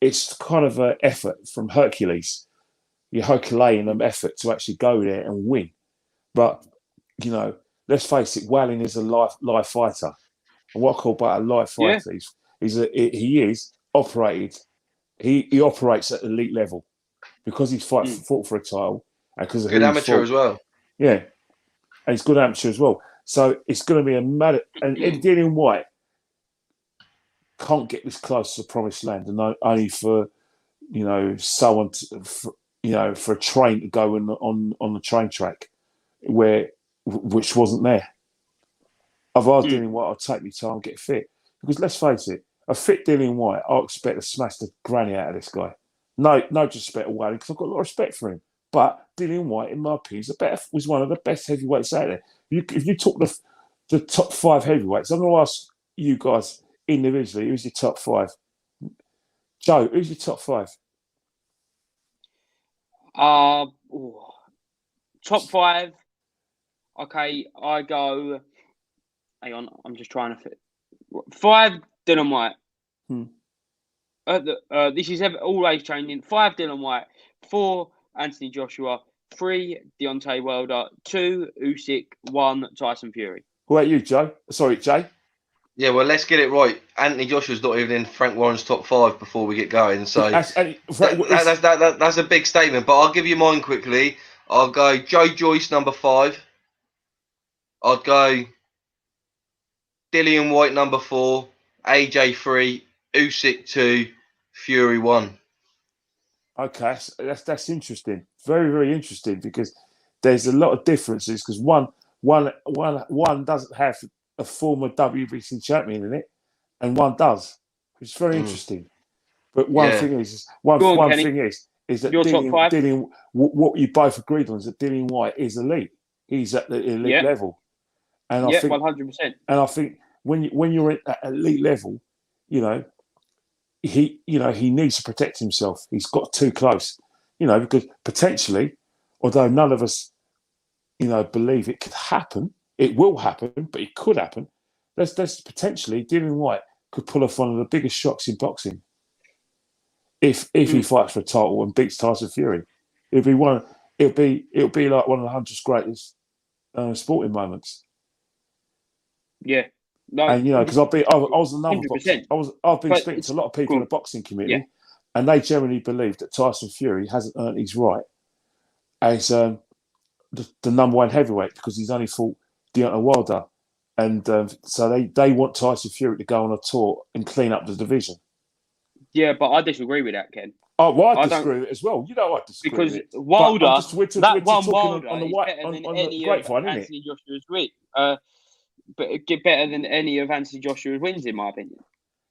it's kind of an effort from Hercules. You're Herculean an effort to actually go there and win. But let's face it, Wallin is a live fighter. And what I call by a live fighter he operates at elite level because he's fought for a title and because of good amateur as well. Yeah, and he's good amateur as well. So it's going to be a matter. And Dillian White can't get this close to the promised land, and only for someone for a train to go on the train track which wasn't there. If I was Dillian White, I'd take me time and get fit. Because let's face it, a fit Dillian White, I expect to smash the granny out of this guy. No disrespect to Wallin, because I've got a lot of respect for him. But Dillian White, in my opinion, was one of the best heavyweights out there. If you talk the top 5 heavyweights, I'm going to ask you guys individually, who's your top 5? Joe, who's your top 5? Top 5. Okay, I go. Hang on, I'm just trying to fit. 5, Dillian White. This is all age training. 5, Dillian White. 4, Anthony Joshua. 3, Deontay Wilder. 2, Usyk. 1, Tyson Fury. What about you, Joe? Sorry, Jay. Yeah, well, let's get it right. Anthony Joshua's not even in Frank Warren's top 5 before we get going. So that's a big statement. But I'll give you mine quickly. I'll go Joe Joyce, number 5. I'd go Dillian White, number 4. AJ 3. Usyk 2. Fury 1. Okay, that's interesting. Very, very interesting because there's a lot of differences because one doesn't have a former WBC champion in it, and one does. It's very interesting. But one thing is that Dillian, what you both agreed on is that Dillian White is elite. He's at the elite level, and I think 100%. And I think when you're at that elite level, he needs to protect himself. He's got too close, because potentially, although none of us, believe it could happen, it will happen, but it could happen. There's potentially Dillian White could pull off one of the biggest shocks in boxing if he fights for a title and beats Tyson Fury. It'll be like one of the 100's greatest sporting moments. Yeah. No, and because I was another boxer. I've been speaking to a lot of people in the boxing community, and they generally believe that Tyson Fury hasn't earned his right as the number 1 heavyweight because he's only fought Deontay Wilder, and so they want Tyson Fury to go on a tour and clean up the division. Yeah, but I disagree with that, Ken. Oh, well, I disagree with it as well. I disagree because with it. Wilder, that one Wilder on the grapevine, isn't Anthony Joshua's but get better than any of Anthony Joshua's wins, in my opinion.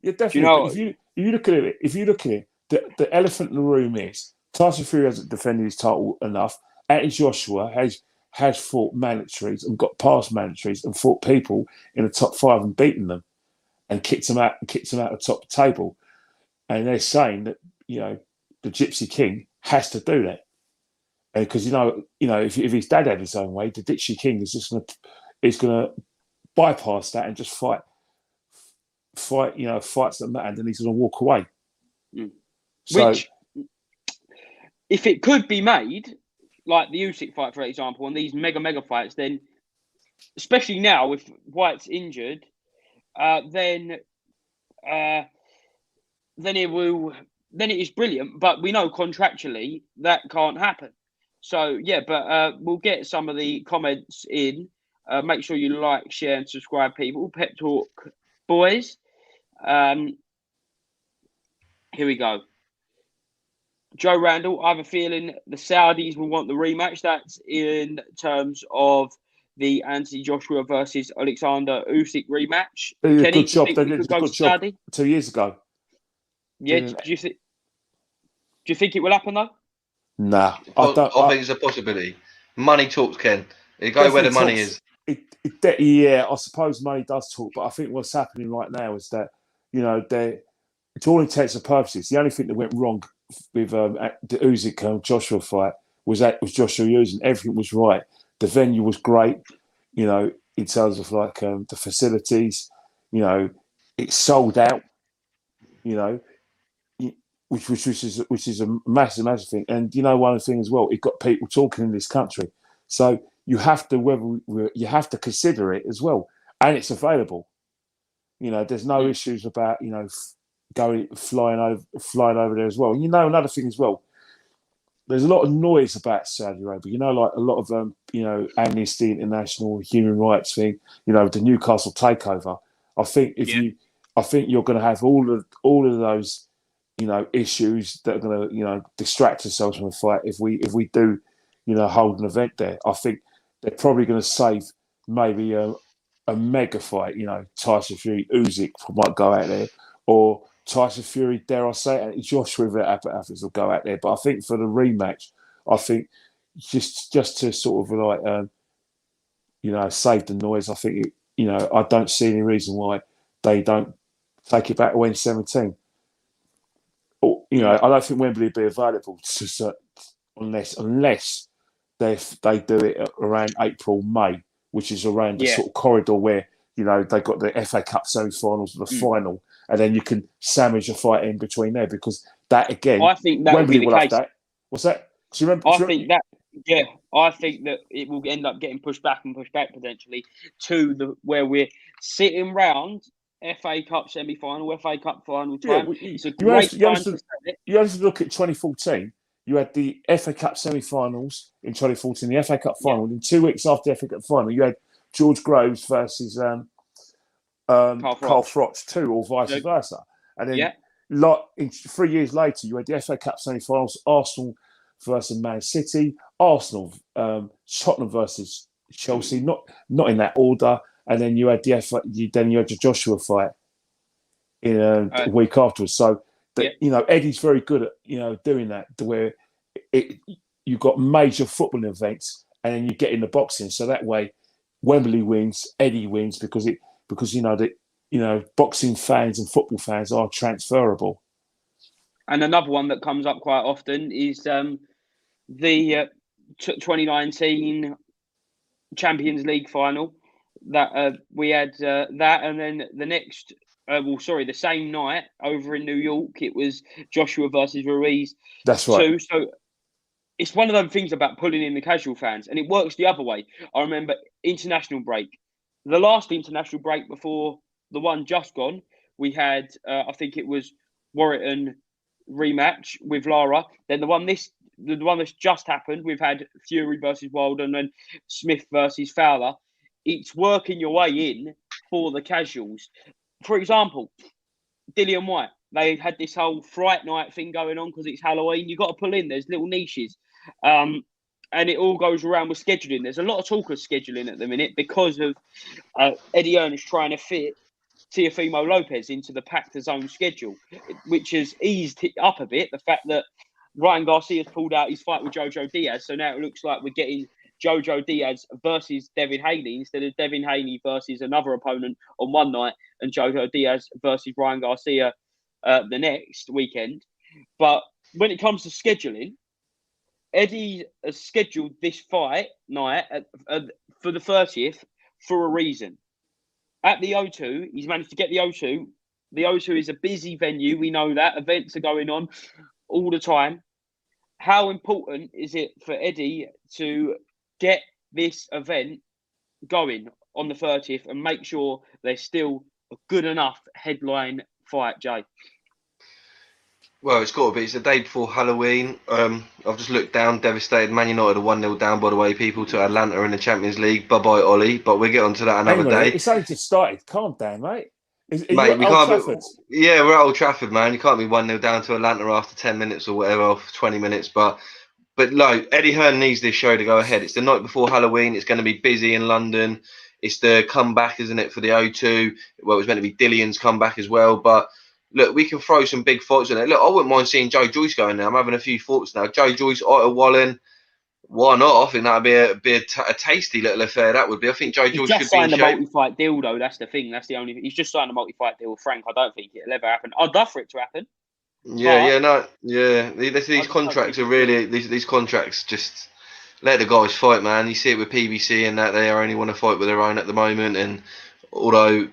Yeah, definitely. If you look at it, the elephant in the room is Tyson Fury hasn't defended his title enough. Anthony Joshua has fought mandatories and got past mandatories and fought people in the top 5 and beaten them and kicked them out the top table. And they're saying that the Gypsy King has to do that. Because if his dad had his own way, the Dixie King is just gonna bypass that and just fights that matter, and then he's gonna walk away. So, which, if it could be made, like the Usyk fight, for example, and these mega fights, then especially now if White's injured, then it is brilliant. But we know contractually that can't happen. So yeah, but we'll get some of the comments in. Make sure you like, share, and subscribe, people. Pep Talk boys. Here we go. Joe Randall, I have a feeling the Saudis will want the rematch. That's in terms of the Anthony Joshua versus Alexander Usyk rematch. they did a Kenny, good job. do They you did think a we could go good to job Saudi? 2 years ago. Yeah. Do you think it will happen though? Nah, I think it's a possibility. Money talks, Ken. You go where the money is. Yeah, I suppose money does talk, but I think what's happening right now is that to all intents and purposes, the only thing that went wrong with the Usyk Joshua fight was Joshua using everything was right. The venue was great, in terms of like the facilities, it sold out, which is a massive thing. And one of the things as well, it got people talking in this country. So you have to consider it as well, and it's available. There's no issues about flying over there as well. And another thing as well, there's a lot of noise about Saudi Arabia. Like a lot of Amnesty International, human rights thing. The Newcastle takeover. I think you're going to have all of those issues that are going to distract ourselves from the fight if we do hold an event there. I think they're probably going to save maybe a mega fight. Tyson Fury, Usyk might go out there, or Tyson Fury, dare I say it, Joshua Athens will go out there. But I think for the rematch, I think just to sort of like save the noise. I think I don't see any reason why they don't take it back to when 17. Or, I don't think Wembley would be available unless they do it around April, May, which is around the sort of corridor where they got the FA Cup semi-finals, the final, and then you can sandwich a fight in between there, because that again, I think that Wembley will be the case. Have that. What's that? Do you remember? I think that it will end up getting pushed back potentially to where we're sitting round FA Cup semi-final, FA Cup final time. It's a great time to set it. You have to look at 2014. You had the FA Cup semi-finals in 2014, the FA Cup final. And 2 weeks after the FA Cup final, you had George Groves versus Carl Froch too, or vice versa. And then 3 years later, you had the FA Cup semi-finals, Arsenal versus Man City, Arsenal, Tottenham versus Chelsea, not in that order. And then you had the Joshua fight in a week afterwards. So Eddie's very good at doing that, where you got major football events and then you get in the boxing. So that way, Wembley wins, Eddie wins, because boxing fans and football fans are transferable. And another one that comes up quite often is the 2019 Champions League final. That we had that, and then the next, the same night over in New York, it was Joshua versus Ruiz. That's right. So it's one of those things about pulling in the casual fans, and it works the other way. I remember international break, the last international break before the one just gone, we had I think it was Warrington rematch with Lara. Then the one that's just happened, we've had Fury versus Wilder, and then Smith versus Fowler. It's working your way in for the casuals. For example, Dillian White, they had this whole Fright Night thing going on because it's Halloween. You've got to pull in. There's little niches. And it all goes around with scheduling. There's a lot of talk of scheduling at the minute because of Eddie Earnest trying to fit Teofimo Lopez into the packed zone schedule, which has eased it up a bit. The fact that Ryan Garcia's pulled out his fight with Jojo Diaz. So now it looks like we're getting Jojo Diaz versus Devin Haney instead of Devin Haney versus another opponent on one night and Jojo Diaz versus Ryan Garcia the next weekend. But when it comes to scheduling, Eddie has scheduled this fight night for the 30th for a reason. At the O2, he's managed to get the O2. The O2 is a busy venue. We know that. Events are going on all the time. How important is it for Eddie to get this event going on the 30th and make sure there's still a good enough headline fight, Jay? Well, it's got to be. It's the day before Halloween. I've just looked down, devastated. Man United are 1-0 down, by the way, people, to Atlanta in the Champions League. Bye-bye, Ollie. But we'll get on to that another day. It's only just started. Calm down, mate. Mate, we can't be, yeah, we're at Old Trafford, man. You can't be 1-0 down to Atlanta after 10 minutes or whatever, or 20 minutes. But no, Eddie Hearn needs this show to go ahead. It's the night before Halloween. It's going to be busy in London. It's the comeback, isn't it, for the O2? Well, it was meant to be Dillian's comeback as well. But look, we can throw some big fights in it. Look, I wouldn't mind seeing Joe Joyce going there. I'm having a few thoughts now. Joe Joyce, Otto Wallin. Why not? I think that'd be a tasty little affair. That would be. I think Joe Joyce should be in shape. He's just signed a multi-fight deal, though. That's the thing. That's the only. He's just signed a multi-fight deal with Frank. I don't think it'll ever happen. I'd love for it to happen. These contracts are really these contracts. Just let the guys fight, man. You see it with PBC and that they only want to fight with their own at the moment. And although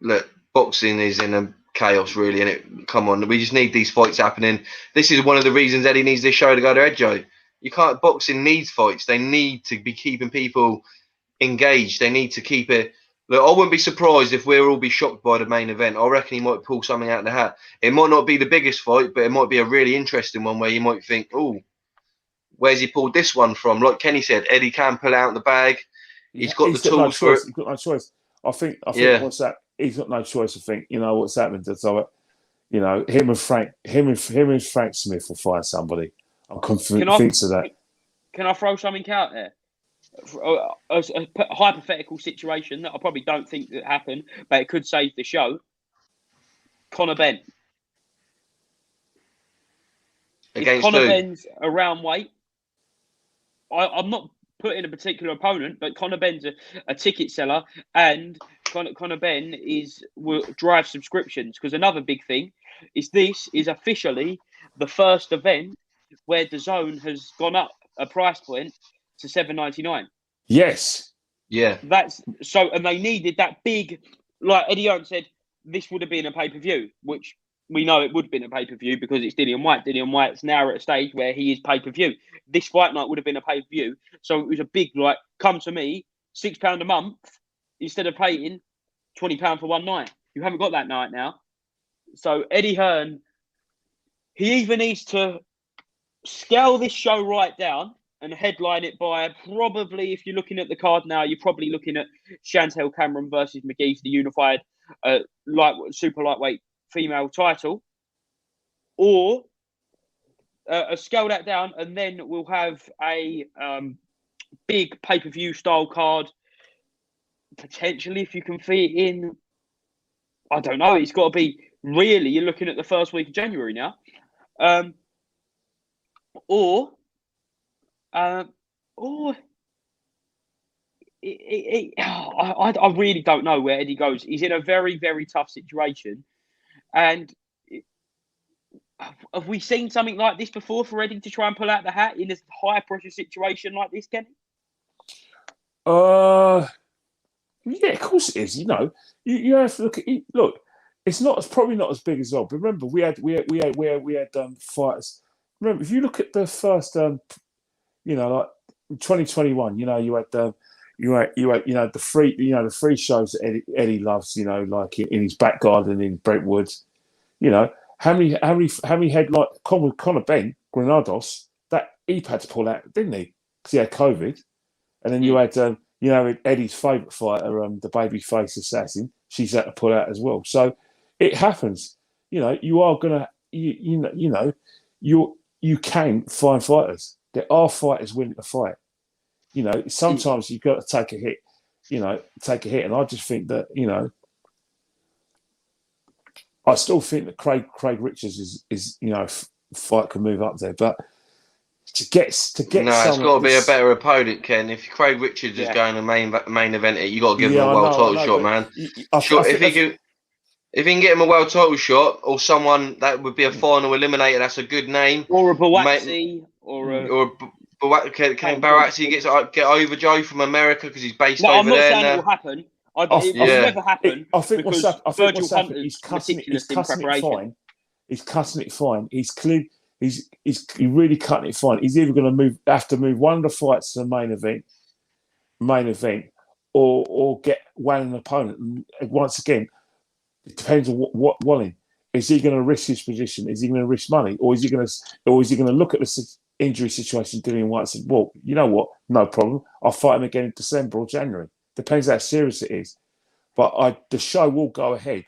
look, boxing is in a chaos, really, and it. Come on, we just need these fights happening. This is one of the reasons Eddie needs this show to go to head, Joe. You can't. Boxing needs fights. They need to be keeping people engaged. They need to keep it. Look, I wouldn't be surprised if we'll all be shocked by the main event. I reckon he might pull something out of the hat. It might not be the biggest fight, but it might be a really interesting one where you might think, "Oh, where's he pulled this one from?" Like Kenny said, Eddie can pull out the bag. He's got the tools for it. He's got no choice. I think what's that? He's got no choice. I think what's happened. So, him and Frank Smith will find somebody. I'm convinced of that. Can I throw something out there? A hypothetical situation that I probably don't think that happened, but it could save the show. Conor Benn. Against Conor Benn's around weight. I'm not putting a particular opponent, but Conor Benn's a ticket seller, and Conor Benn will drive subscriptions. Because another big thing is this is officially the first event where DAZN has gone up a price point to $7.99. Yes. Yeah. That's so, and they needed that big, like Eddie Hearn said, this would have been a pay-per-view, which we know it would have been a pay-per-view because it's Dillian White. Dillian White's now at a stage where he is pay-per-view. This fight night would have been a pay-per-view. So it was a big, come to me, £6 a month instead of paying £20 for one night. You haven't got that night now. So Eddie Hearn, he either needs to scale this show right down and headline it by probably, if you're looking at the card now, you're probably looking at Chantel Cameron versus McGee for the unified super lightweight female title, or scale that down, and then we'll have a big pay-per-view style card potentially, if you can fit it in. I don't know. It's got to be really. You're looking at the first week of January now. I really don't know where Eddie goes. He's in a very, very tough situation. And have we seen something like this before for Eddie to try and pull out the hat in a high pressure situation like this, Kenny? Yeah, of course it is. You have to look at it. Look, it's probably not as big as well. But remember, we had fighters. Remember, if you look at the first, like 2021, you had the free shows that Eddie loves. Like in his back garden in Brentwood. How many had like Conor Benn, Granados, that he had to pull out, didn't he? Because he had COVID, and then you had Eddie's favourite fighter, the babyface assassin. She's had to pull out as well. So it happens. You are gonna you can find fighters. There are fighters willing to fight. Sometimes you've got to take a hit. And I just think that I still think that Craig Richards is fight can move up there, but to get it's got to be a better opponent, Ken. If Craig Richards is going to main event, you got to give him a world title shot, man. If he can get him a world title shot, or someone that would be a final eliminator, that's a good name. Or a Buatsi, Can Barassi get over Joe from America because he's based over there? No, I'm not saying it will happen. It will never happen. I think what's happened. He's cutting it fine. He's cutting it fine. He's really cutting it fine. He's either going to have to move one of the fights to the main event, or get an opponent. And once again, it depends on what Wallin. Is he going to risk his position? Is he going to risk money, or is he going to look at the injury situation? Dillian White said, "Well, you know what? No problem. I'll fight him again in December or January. Depends how serious it is." But the show will go ahead.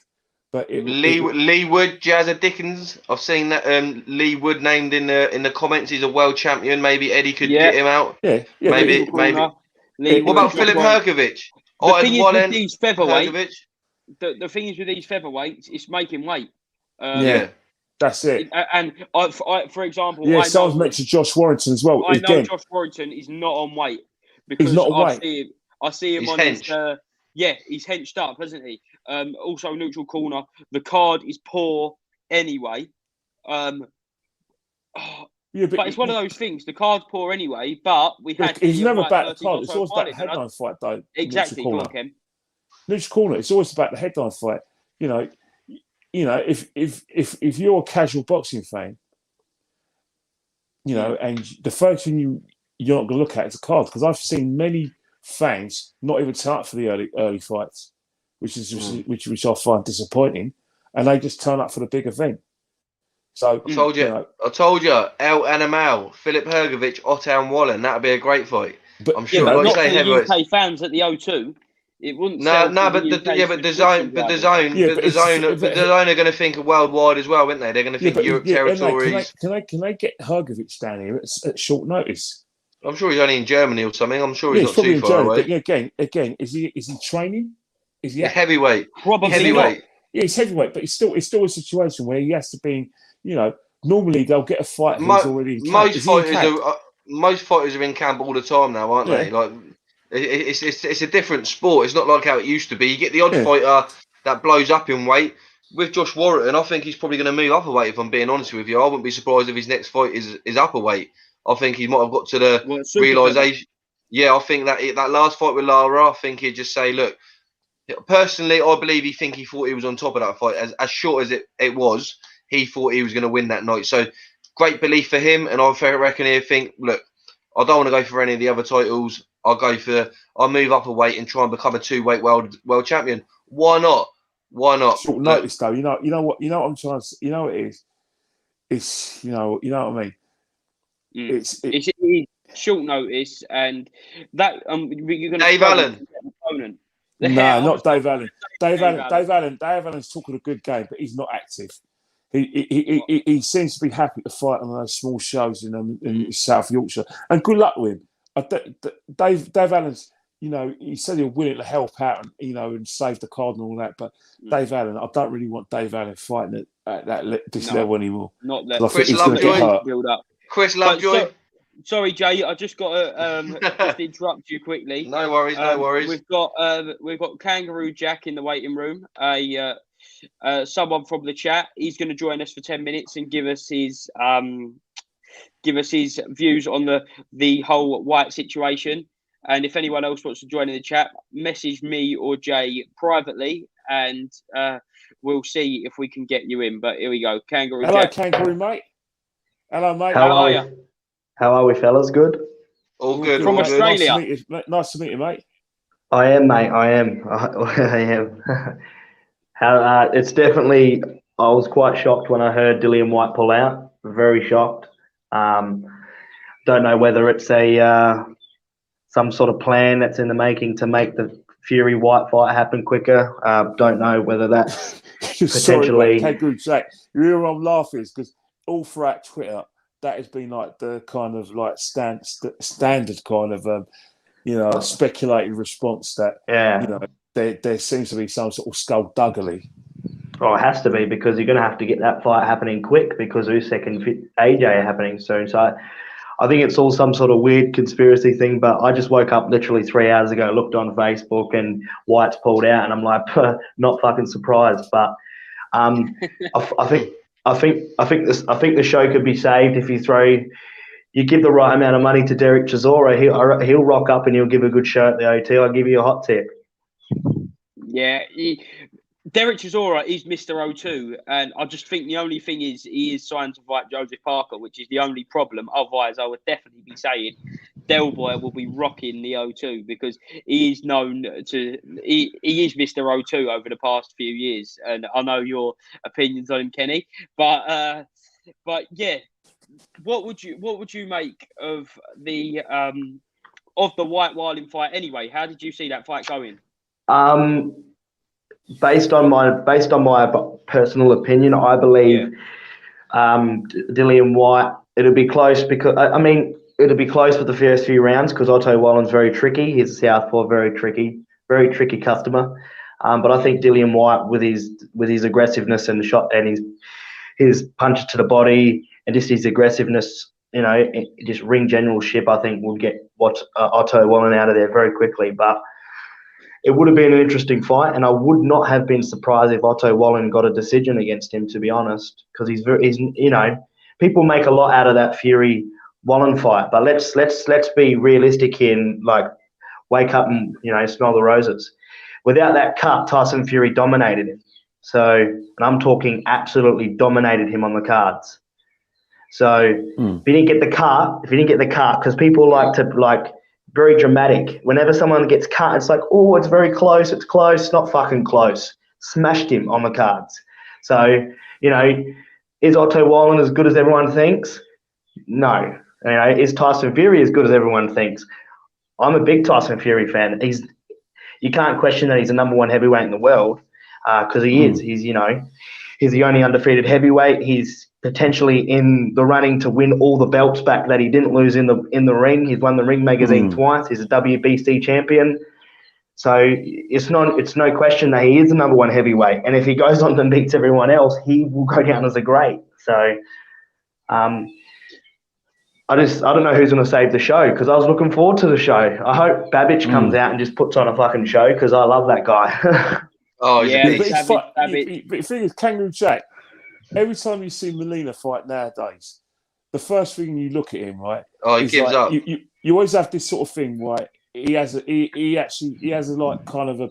But Lee Wood, Jazza Dickens. I've seen that Lee Wood named in the comments. He's a world champion. Maybe Eddie could get him out. Yeah. Maybe. What about Filip Hrgović? The thing is with these featherweights. The thing is with these featherweights, it's making weight. That's it. And for example, someone's mentioned Josh Warrington as well. I know Josh Warrington is not on weight because he's not on weight. I see him on his. He's henched up, hasn't he? Also, neutral corner. The card is poor anyway. But it's one of those things. The card's poor anyway. But it's never about the card. It's always about the headline fight, though. Exactly. Go on, Ken. Neutral corner. It's always about the headline fight. You know, if you're a casual boxing fan, and the first thing you're not going to look at is the cards, because I've seen many fans not even turn up for the early fights, which which I find disappointing, and they just turn up for the big event. So I told you, El Animal, Filip Hrgović, Otto Wallin, that'd be a great fight. But I'm sure. Not for the UK fans at the O2. It wouldn't. The zone are going to think worldwide as well, aren't they? They're going to think Europe territories. Can they get Hrgović down here at short notice? I'm sure he's only in Germany or something. I'm sure he's not too far away. Again, is he training? Is he heavyweight? Probably heavyweight. Yeah, he's heavyweight, but it's still a situation where he has to be. Normally they'll get a fight who's already in camp. Most fighters are in camp all the time now, aren't they? Like it's a different sport. It's not like how it used to be. You get the odd fighter that blows up in weight. With Josh Warrington, I think he's probably going to move up a weight. If I'm being honest with you, I wouldn't be surprised if his next fight is upper weight. I think he might have got to the realisation. Yeah, I think that last fight with Lara, I think he'd just say, look, personally, I believe he thought he was on top of that fight. As short as it was, he thought he was going to win that night. So great belief for him. And I reckon he'd think, look, I don't want to go for any of the other titles. I'll move up a weight and try and become a 2-weight world champion. Why not? Short notice though. You know what I'm trying to. You know what it is. It's you know what I mean. It's short notice, and that you're going to Dave Allen. No, not Dave Allen. Dave Allen's talking a good game, but he's not active. He seems to be happy to fight on those small shows in South Yorkshire, and good luck with him. Dave Allen's, he said he's willing to help out and save the card and all that, but Dave Allen, I don't really want Dave Allen fighting at this level anymore. Not that. Chris Lovejoy. Sorry, Jay. I just got to just interrupt you quickly. No worries. We've got Kangaroo Jack in the waiting room. Someone from the chat. He's going to join us for 10 minutes and give us his views on the whole White situation. And if anyone else wants to join in the chat, message me or Jay privately, and we'll see if we can get you in. But here we go, Kangaroo Hello, Jack. Kangaroo mate. Hello, mate. How are you? How are we, fellas? Good? All good. From Australia. Nice to meet you, mate. I am, mate. I am. I am. It's definitely... I was quite shocked when I heard Dillian White pull out. Very shocked. Don't know whether it's some sort of plan that's in the making to make the Fury White fight happen quicker. Don't know whether that's potentially... Kangaroo Jack, you hear I'm laughing because all throughout Twitter, that has been like the kind of like standard kind of speculated response that there seems to be some sort of skullduggery. Oh, it has to be, because you're going to have to get that fight happening quick because Usyk and AJ are happening soon. So I think it's all some sort of weird conspiracy thing. But I just woke up literally 3 hours ago, looked on Facebook, and White's pulled out, and I'm like, not fucking surprised. But I think the show could be saved if you throw you give the right amount of money to Derek Chisora, he'll rock up and he'll give a good show at the OT. I'll give you a hot tip. Yeah, Derek Chisora is Mr. O2, and I just think the only thing is he is signed to fight Joseph Parker, which is the only problem. Otherwise, I would definitely be saying Del Boy will be rocking the O2 because he is known to he is Mr. O2 over the past few years, and I know your opinions on him, Kenny, but yeah, what would you make of the White Wilding fight anyway? How did you see that fight going? Based on my personal opinion, I believe Dillian White. It'll be close because it'll be close for the first few rounds because Otto Wallin's very tricky. He's a southpaw, very tricky customer. But I think Dillian White with his aggressiveness and shot and his punches to the body and just his aggressiveness, just ring generalship, I think will get Otto Wallin out of there very quickly. But it would have been an interesting fight, and I would not have been surprised if Otto Wallin got a decision against him, to be honest, because he's people make a lot out of that Fury Wallin fight, but let's be realistic here and wake up and smell the roses. Without that cut, Tyson Fury dominated him. So, and I'm talking absolutely dominated him on the cards. So if he didn't get the cut, because people like to very dramatic. Whenever someone gets cut, it's like, oh, it's very close. It's close. It's not fucking close. Smashed him on the cards. So, is Otto Wallin as good as everyone thinks? No. Is Tyson Fury as good as everyone thinks? I'm a big Tyson Fury fan. You can't question that he's the number one heavyweight in the world because he is. He's the only undefeated heavyweight. He's potentially in the running to win all the belts back that he didn't lose in the ring. He's won the Ring magazine twice. He's a WBC champion. So it's no question that he is the number one heavyweight. And if he goes on and beats everyone else, he will go down as a great. So I don't know who's going to save the show because I was looking forward to the show. I hope Babbage comes out and just puts on a fucking show because I love that guy. Oh, he's a beast. But the thing is, Kangaroo Jack, every time you see Molina fight nowadays, the first thing you look at him, right? Oh, he gives up. You always have this sort of thing, right? He has kind of a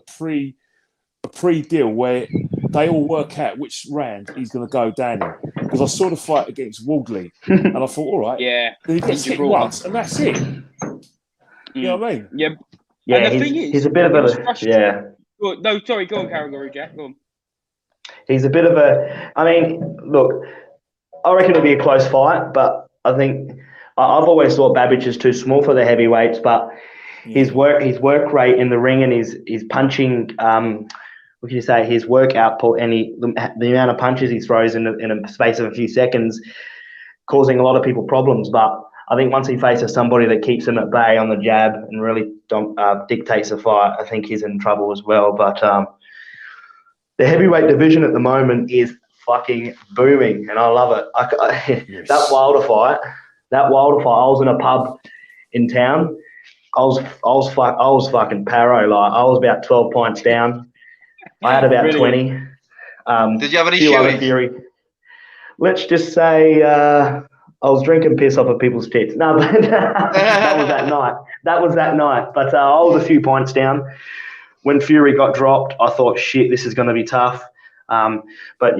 pre-deal where they all work out which round he's going to go down in. Because I saw the fight against Waldley, and I thought, all right, yeah, then he gets hit once, and that's it. You know what I mean? Yeah. Yeah, and the thing is, he's a bit of a yeah. No, sorry, go on, Kangaroo Jack. Go on. He's a bit of a. Look, I reckon it'll be a close fight, but I think I've always thought Babbage is too small for the heavyweights, but his work rate in the ring and his punching, what can you say, his work output and the amount of punches he throws in a space of a few seconds, causing a lot of people problems. But I think once he faces somebody that keeps him at bay on the jab and really dictates the fight, I think he's in trouble as well. But the heavyweight division at the moment is fucking booming, and I love it. Yes. That Wilder fight, I was in a pub in town. I was fucking paro. I was about 12 pints down. I had about 20. Did you have any shootings? Let's just say I was drinking piss off of people's tits. No, that was that night. But I was a few points down. When Fury got dropped, I thought, shit, this is going to be tough. But,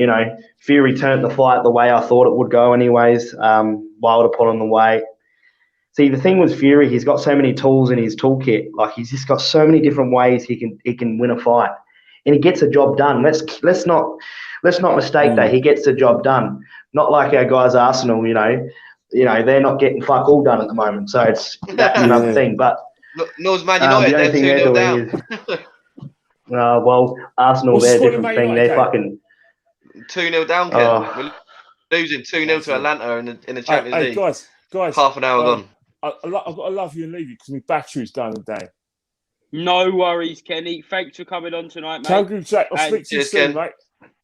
Fury turned the fight the way I thought it would go anyways. Wilder put on the weight. See, the thing with Fury, he's got so many tools in his toolkit. He's just got so many different ways he can win a fight. And he gets the job done. Let's not mistake that. He gets the job done. Not like our guys Arsenal, they're not getting fuck all done at the moment. So that's another thing. But Nor's Man United, the only thing they're doing is Arsenal, they're a different thing. They're fucking 2-0 down, Ken. We're losing 2-0 to Atlanta in the Champions League. Guys, half an hour gone. I've got to love you and leave you because my battery's going down. No worries, Kenny. Thanks for coming on tonight, mate. Kangaroo Jack, I'll speak to you soon, mate.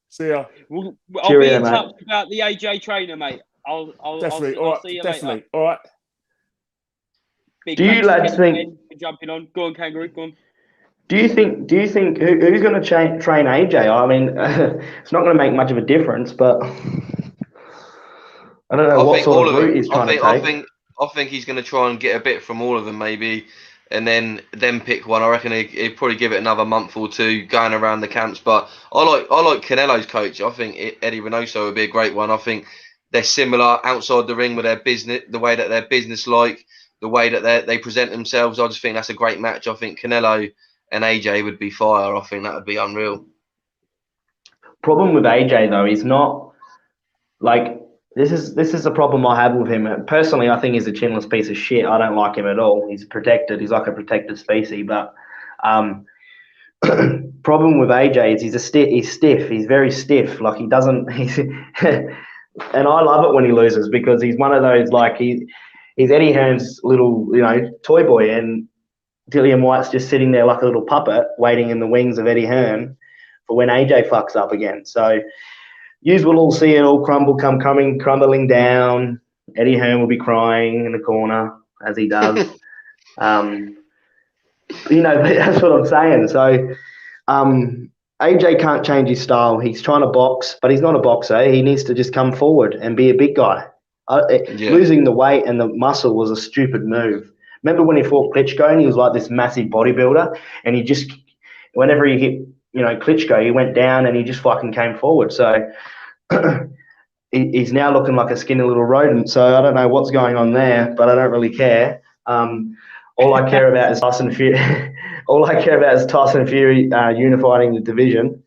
See ya. I'll be in touch about the AJ trainer, mate. I'll definitely. I'll see you definitely. later. All right. Do you lads think? Jumping on. Go on, Kangaroo. Go on. Do you think who's going to train AJ? I mean, it's not going to make much of a difference, but I don't know what sort of route he's trying to take. I think he's going to try and get a bit from all of them, maybe, and then pick one. I reckon he'd probably give it another month or two going around the camps. But I like Canelo's coach. I think Eddie Reynoso would be a great one. I think they're similar outside the ring with their business, the way that they're business-like, the way that they present themselves. I just think that's a great match. I think Canelo and AJ would be fire. I think that would be unreal. Problem with AJ though, he's not like this is the problem I have with him. Personally, I think he's a chinless piece of shit. I don't like him at all. He's protected. He's like a protected species. But problem with AJ is he's stiff. He's very stiff. Like he doesn't. And I love it when he loses because he's one of those like he's Eddie Hearn's little toy boy, and Dillian White's just sitting there like a little puppet waiting in the wings of Eddie Hearn for when AJ fucks up again. So you will all see it all crumbling down. Eddie Hearn will be crying in the corner as he does. That's what I'm saying. So AJ can't change his style. He's trying to box, but he's not a boxer. He needs to just come forward and be a big guy. Losing the weight and the muscle was a stupid move. Remember when he fought Klitschko and he was like this massive bodybuilder, and he just, whenever he hit, Klitschko, he went down and he just fucking came forward. So he's now looking like a skinny little rodent. So I don't know what's going on there, but I don't really care. All I care about is Tyson Fury. All I care about is Tyson Fury unifying the division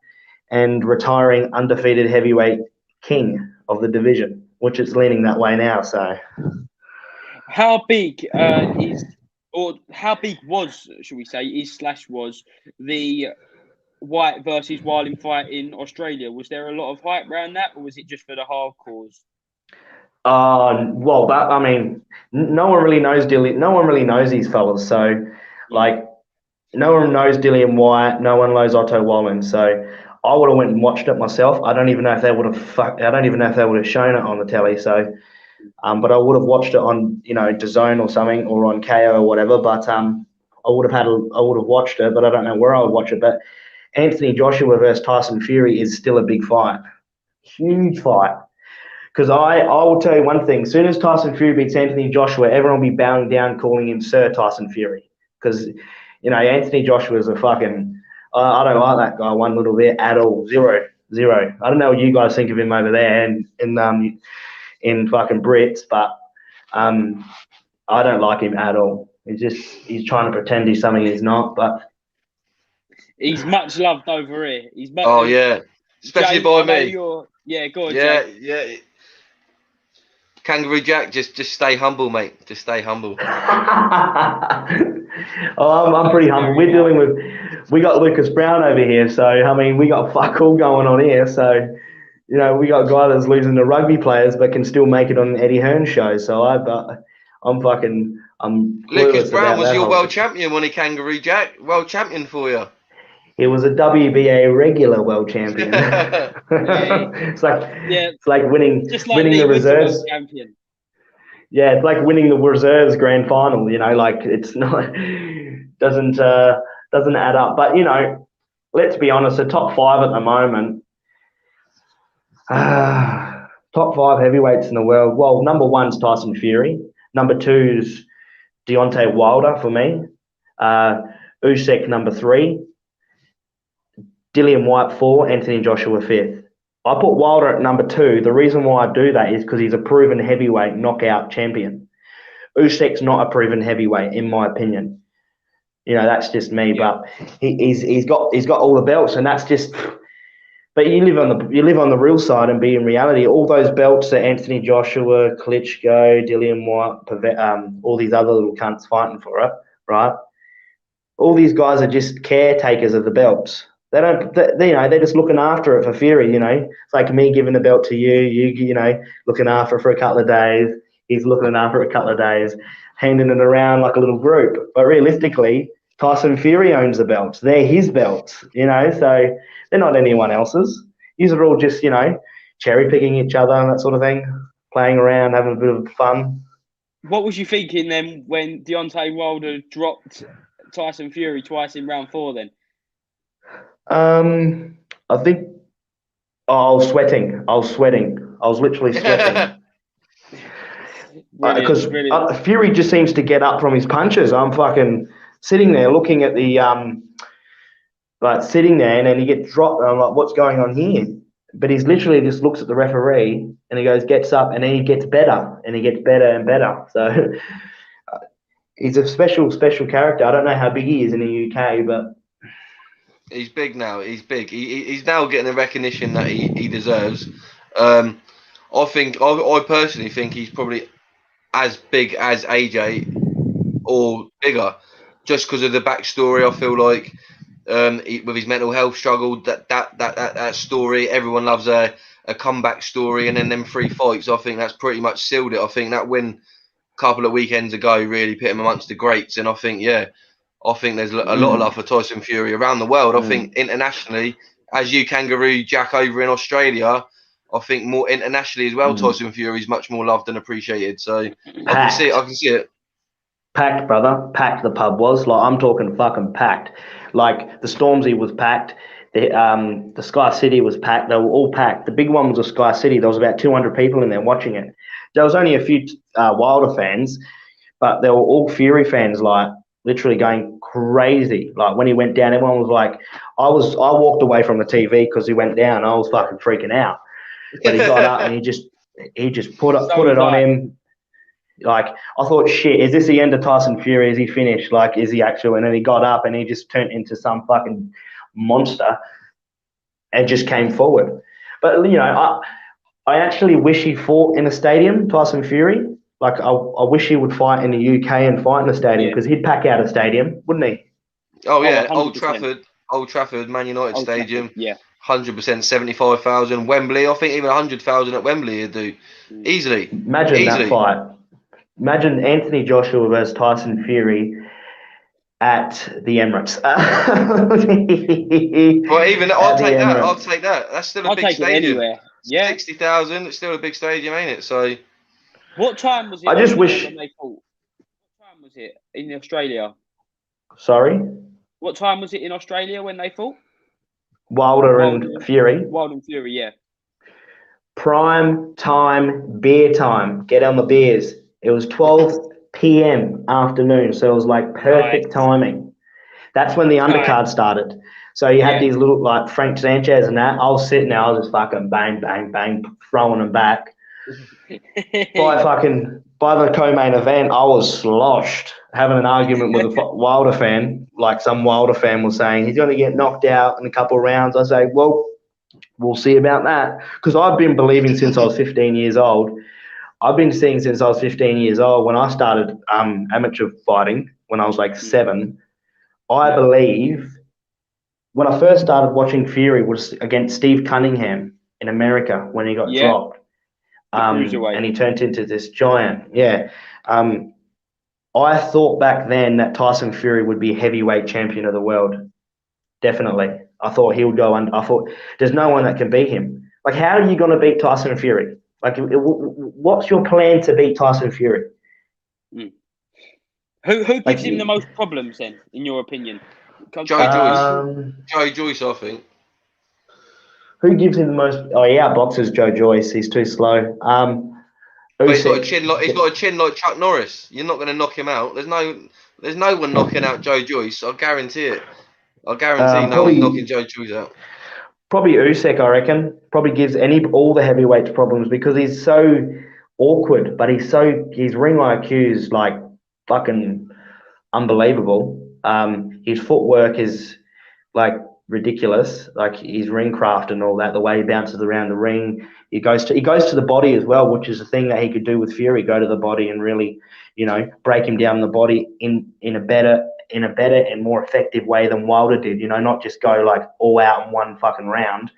and retiring undefeated heavyweight king of the division, which it's leaning that way now. So, how big was, should we say, was the White versus Wallin fight in Australia? Was there a lot of hype around that, or was it just for the hardcores? Well, no one really knows Dillian. No one really knows these fellas. So, no one knows Dillian White. No one knows Otto Wallin. So, I would have went and watched it myself. I don't even know if they would have. I don't even know if they would have shown it on the telly. So, but I would have watched it on DAZN or something, or on KO or whatever. But I would have watched it, but I don't know where I would watch it. But Anthony Joshua versus Tyson Fury is still a big fight, huge fight. Because I will tell you one thing: as soon as Tyson Fury beats Anthony Joshua, everyone will be bowing down, calling him Sir Tyson Fury. Because Anthony Joshua is a fucking. I don't like that guy one little bit at all. Zero. I don't know what you guys think of him over there in fucking Brits, but I don't like him at all. He's trying to pretend he's something he's not. But he's much loved over here. Especially by me. Go on, yeah, Jay. yeah. Kangaroo Jack, just stay humble, mate. Just stay humble. I'm pretty humble. We got Lucas Brown over here, so we got fuck all going on here. So we got a guy that's losing to rugby players but can still make it on the Eddie Hearn show. So I'm Lucas Brown was your world thing. champion, wasn't he, Kangaroo Jack? World champion for you. He was a WBA regular world champion. It's like winning the reserves. Champion. Yeah, it's like winning the reserves grand final. It's not doesn't add up. But let's be honest, the top five at the moment. Top five heavyweights in the world. Well, number one's Tyson Fury. Number two's Deontay Wilder for me. Usyk number three. Dillian White 4, Anthony Joshua 5th. I put Wilder at number 2. The reason why I do that is because he's a proven heavyweight knockout champion. Usyk's not a proven heavyweight, in my opinion. That's just me. Yeah. But he's got all the belts, and that's just. But you live on the real side and be in reality. All those belts that Anthony Joshua, Klitschko, Dillian White, all these other little cunts fighting for it, right? All these guys are just caretakers of the belts. They don't, they're just looking after it for Fury, It's like me giving the belt to you, looking after it for a couple of days. He's looking after it a couple of days, handing it around like a little group. But realistically, Tyson Fury owns the belts. They're his belts, so they're not anyone else's. These are all just, cherry picking each other and that sort of thing, playing around, having a bit of fun. What was you thinking then when Deontay Wilder dropped Tyson Fury twice in round 4 then? I think I was sweating. I was literally sweating. Because brilliant. Fury just seems to get up from his punches. I'm fucking sitting there looking at the sitting there, and then he gets dropped. And I'm like, what's going on here? But he's literally just looks at the referee, and he gets up, and then he gets better, and he gets better and better. So he's a special character. I don't know how big he is in the UK, but he's big now. He's big. He's now getting the recognition that he deserves. I personally think he's probably as big as AJ or bigger, just because of the backstory. I feel like with his mental health struggle, that story, everyone loves a comeback story, and then them 3 fights, I think that's pretty much sealed it. I think that win a couple of weekends ago really put him amongst the greats, and I think there's a lot of love for Tyson Fury around the world. I think internationally, as you Kangaroo Jack over in Australia, I think more internationally as well, Tyson Fury is much more loved and appreciated. So I can see it. Packed, brother. Packed the pub was. Like, I'm talking fucking packed. Like, the Stormzy was packed. The Sky City was packed. They were all packed. The big one was the Sky City. There was about 200 people in there watching it. There was only a few Wilder fans, but they were all Fury fans, like, literally going crazy. Like, when he went down, everyone was like, I walked away from the TV because he went down. I was fucking freaking out. But he got up and he just put it on him. Like, I thought, shit, is this the end of Tyson Fury? Is he finished? Like, is he actually? And then he got up and he just turned into some fucking monster and just came forward. But, I actually wish he fought in a stadium, Tyson Fury. Like, I wish he would fight in the UK and fight in a stadium, because he'd pack out a stadium, wouldn't he? Oh, yeah, 100%. Old Trafford, Man United Stadium. Trafford, yeah. 100%, 75,000. Wembley, I think even 100,000 at Wembley he'd do. Easily. Imagine that fight. Imagine Anthony Joshua versus Tyson Fury at the Emirates. Well, even I'll take that. That's still a big stadium. Anywhere. Yeah. 60,000. It's still a big stadium, ain't it? So. What time was it? I just wish. When they fought? What time was it in Australia? Sorry. What time was it in Australia when they fought? Wilder and Fury. Wilder and Fury, yeah. Prime time, beer time. Get on the beers. It was 12 p.m. afternoon, so it was like perfect timing. That's when the undercard started. So you had these little, like, Frank Sanchez and that. I was sitting there, I was just fucking bang, bang, bang, throwing them back. By the co-main event, I was sloshed, having an argument with a Wilder fan. Like, some Wilder fan was saying, he's going to get knocked out in a couple of rounds. I say, well, we'll see about that. Because I've been believing since I was 15 years old. I've been seeing since I was 15 years old. When I started amateur fighting, when I was like 7, I believe when I first started watching Fury was against Steve Cunningham in America when he got dropped. And he turned into this giant. Yeah. I thought back then that Tyson Fury would be heavyweight champion of the world. Definitely. I thought he would go under. I thought there's no one that can beat him. Like, how are you going to beat Tyson Fury? Like, what's your plan to beat Tyson Fury? Who gives him the most problems then, in your opinion? Joe Joyce. Joe Joyce, I think. Who gives him the most? Oh, he outboxes Joe Joyce. He's too slow. But he's got a chin like Chuck Norris. You're not going to knock him out. There's no one knocking out Joe Joyce. I guarantee it. I guarantee no one's knocking Joe Joyce out. Probably Usyk, I reckon. Probably gives all the heavyweights problems because he's so awkward, but his ring IQ is like fucking unbelievable. His footwork is like ridiculous, like his ring craft and all that. The way he bounces around the ring, he goes to the body as well, which is a thing that he could do with Fury. Go to the body and really, break him down the body in a better and more effective way than Wilder did. Not just go like all out in one fucking round.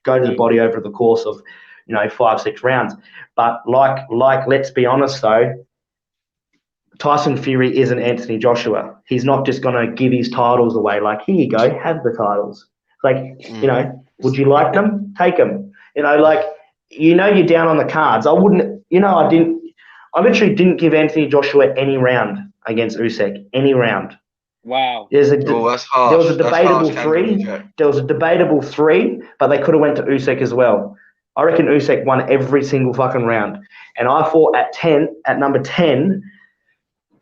Go to the body over the course of 5-6 rounds. But like let's be honest though, Tyson Fury isn't Anthony Joshua. He's not just going to give his titles away. Like, here you go, have the titles. Like, would you like them? Take them. You're down on the cards. I wouldn't, I literally didn't give Anthony Joshua any round against Usyk, any round. Wow. That's harsh. There was a debatable 3. There was a debatable 3, but they could have went to Usyk as well. I reckon Usyk won every single fucking round. And I thought at number 10,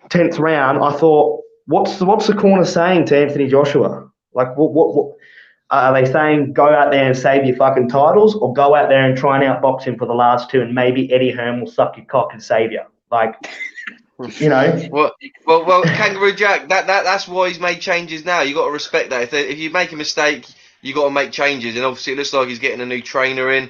10th round, I thought, what's the corner saying to Anthony Joshua? Like, what are they saying? Go out there and save your fucking titles, or go out there and try and outbox him for the last two, and maybe Eddie Hearn will suck your cock and save you. Like, you know. Well, Kangaroo Jack. That's why he's made changes now. You got to respect that. If you make a mistake, you got to make changes. And obviously, it looks like he's getting a new trainer in.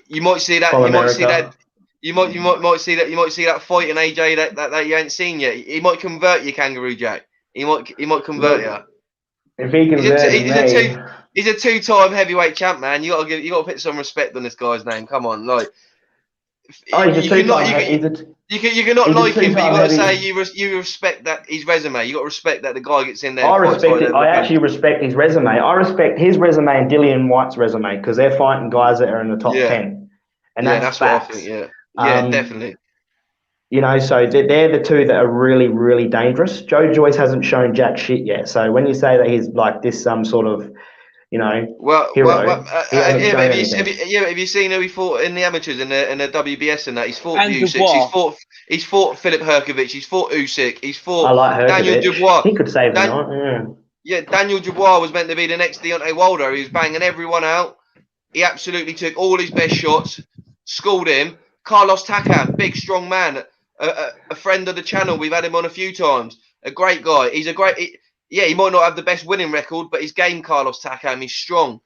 You might see that. You might see that. You might see that. You might see that fight in AJ that you ain't seen yet. He might convert you, Kangaroo Jack. He might convert you. If he converts he's a two-time heavyweight champ, man. You got to put some respect on this guy's name. Come on, like. He's a two-time. You cannot like him, but you got to say you respect that his resume. You got to respect that the guy gets in there. I respect it. I actually respect his resume. I respect his resume and Dillian White's resume because they're fighting guys that are in the top 10, and that's facts. What I think. Yeah, definitely. You know, so they're the two that are really, really dangerous. Joe Joyce hasn't shown jack shit yet. So when you say that he's like this some sort of, you know, hero, have you seen who he fought in the amateurs in the WBS and that? He's fought Usyk. He's fought Filip Hrgović. He's fought Usyk. He's fought Daniel Dubois. He could save the night. Yeah, Daniel Dubois was meant to be the next Deontay Wilder. He was banging everyone out. He absolutely took all his best shots, schooled him. Carlos Takam, big strong man, a friend of the channel. We've had him on a few times. A great guy. He's a great. He might not have the best winning record, but his game, Carlos Takam, he's strong.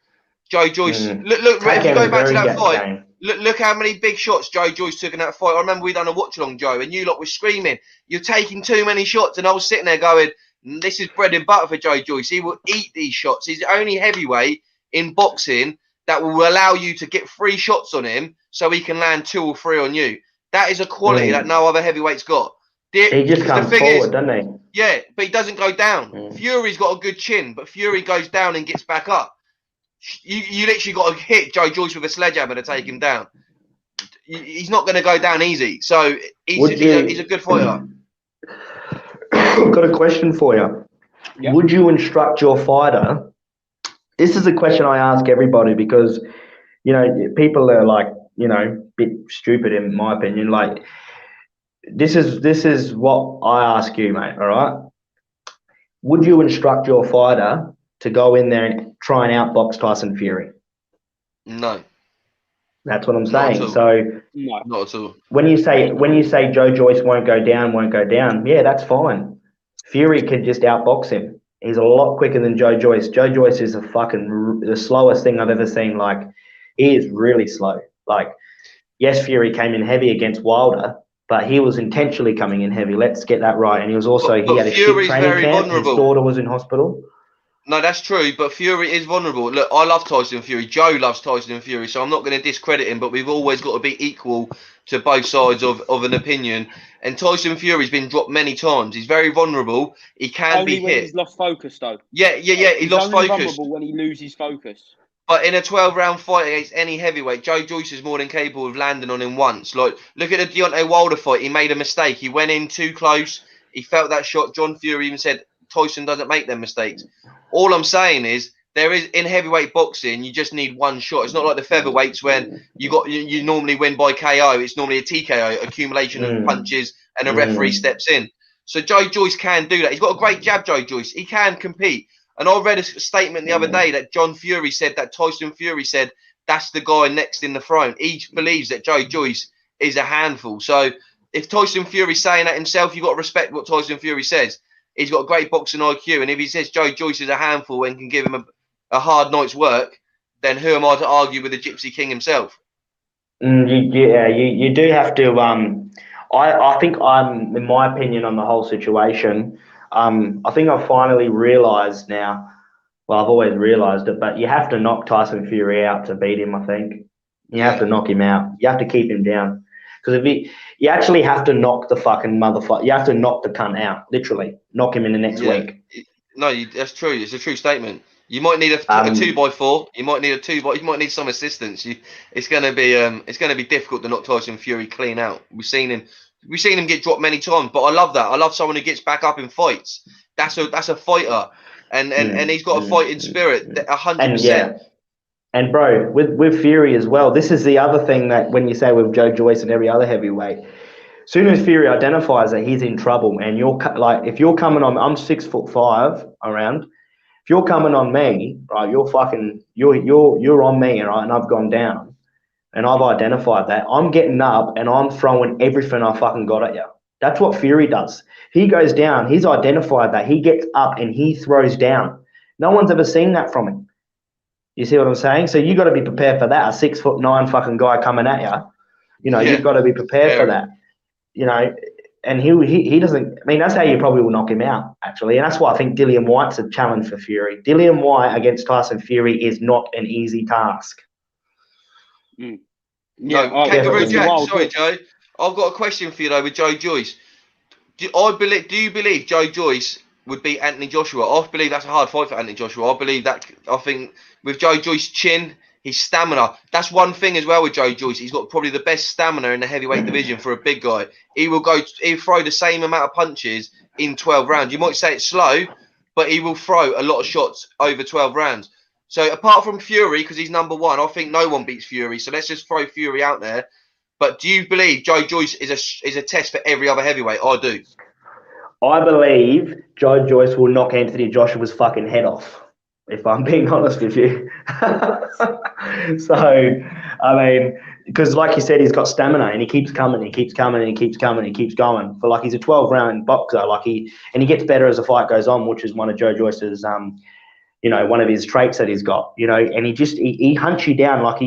Joe Joyce, look. If you go back to that fight, look how many big shots Joe Joyce took in that fight. I remember we done a watch along, Joe, and you lot were screaming, "You're taking too many shots," and I was sitting there going, "This is bread and butter for Joe Joyce. He will eat these shots. He's the only heavyweight in boxing that will allow you to get 3 shots on him, so he can land 2 or 3 on you. That is a quality that no other heavyweight's got." He just comes forward, doesn't he? Yeah, but he doesn't go down. Fury's got a good chin, but Fury goes down and gets back up. You literally got to hit Joe Joyce with a sledgehammer to take him down. He's not going to go down easy. So he's a good fighter. I've got a question for you. Yep. Would you instruct your fighter? This is a question I ask everybody because, you know, people are like, you know, a bit stupid in my opinion. Like, this is what I ask you, mate, all right? Would you instruct your fighter to go in there and try and outbox Tyson Fury? No. That's what I'm saying. So no, not at all. When you say Joe Joyce won't go down, yeah, that's fine. Fury can just outbox him. He's a lot quicker than Joe Joyce. Joe Joyce is the slowest thing I've ever seen. Like, he is really slow. Like, yes, Fury came in heavy against Wilder, but he was intentionally coming in heavy. Let's get that right. And he was also he had a shit training camp. His daughter was in hospital. No, that's true, but Fury is vulnerable. Look, I love Tyson Fury. Joe loves Tyson Fury, so I'm not going to discredit him, but we've always got to be equal to both sides of an opinion. And Tyson Fury's been dropped many times. He's very vulnerable. He can only be when hit. He's lost focus, though. Yeah. He lost focus. Vulnerable when he loses focus. But in a 12-round fight against any heavyweight, Joe Joyce is more than capable of landing on him once. Like, look at the Deontay Wilder fight. He made a mistake. He went in too close. He felt that shot. John Fury even said Tyson doesn't make them mistakes. All I'm saying is, there is in heavyweight boxing, you just need one shot. It's not like the featherweights when you normally win by KO. It's normally a TKO, accumulation of punches, and a referee steps in. So Joe Joyce can do that. He's got a great jab, Joe Joyce. He can compete. And I read a statement the other day that John Fury said that Tyson Fury said that's the guy next in the throne. He believes that Joe Joyce is a handful. So if Tyson Fury's saying that himself, you've got to respect what Tyson Fury says. He's got great boxing IQ, and if he says Joe Joyce is a handful and can give him a hard night's work, then who am I to argue with the Gypsy King himself? You do have to. I think in my opinion on the whole situation, I think I've finally realised now. Well, I've always realised it, but you have to knock Tyson Fury out to beat him. I think you have to knock him out. You have to keep him down because you actually have to knock the fucking motherfucker. You have to knock the cunt out, literally. Knock him in the next week. No, that's true. It's a true statement. You might need a 2x4. You might need you might need some assistance. It's going to be difficult to knock Tyson Fury clean out. We've seen him get dropped many times, but I love that. I love someone who gets back up in fights. That's a fighter, and he's got a fighting spirit. 100%. And bro, with Fury as well, this is the other thing that when you say with Joe Joyce and every other heavyweight, as soon as Fury identifies that he's in trouble, and you're like, if you're coming on, I'm 6'5" around. If you're coming on me, right, you're on me, right, and I've gone down, and I've identified that. I'm getting up and I'm throwing everything I fucking got at you. That's what Fury does. He goes down. He's identified that. He gets up and he throws down. No one's ever seen that from him. You see what I'm saying? So you got to be prepared for that. A 6'9" fucking guy coming at you. You know, you've got to be prepared for that. You know, and he doesn't. I mean, that's how you probably will knock him out, actually. And that's why I think Dillian White's a challenge for Fury. Dillian White against Tyson Fury is not an easy task. Yeah, no, Kangaroo Jack. Sorry, Joe. I've got a question for you though with Joe Joyce. Do you believe Joe Joyce would beat Anthony Joshua? I believe that's a hard fight for Anthony Joshua. I think with Joe Joyce's chin, his stamina. That's one thing as well with Joe Joyce. He's got probably the best stamina in the heavyweight division for a big guy. He'll throw the same amount of punches in 12 rounds. You might say it's slow, but he will throw a lot of shots over 12 rounds. So apart from Fury, because he's number one, I think no one beats Fury. So let's just throw Fury out there. But do you believe Joe Joyce is a test for every other heavyweight? I do. I believe Joe Joyce will knock Anthony Joshua's fucking head off, if I'm being honest with you. So, I mean, because like you said, he's got stamina and he keeps coming, he keeps coming, and he keeps coming, he keeps going. But like he's a 12-round boxer, and he gets better as the fight goes on, which is one of Joe Joyce's one of his traits that he's got, and he hunts you down. Like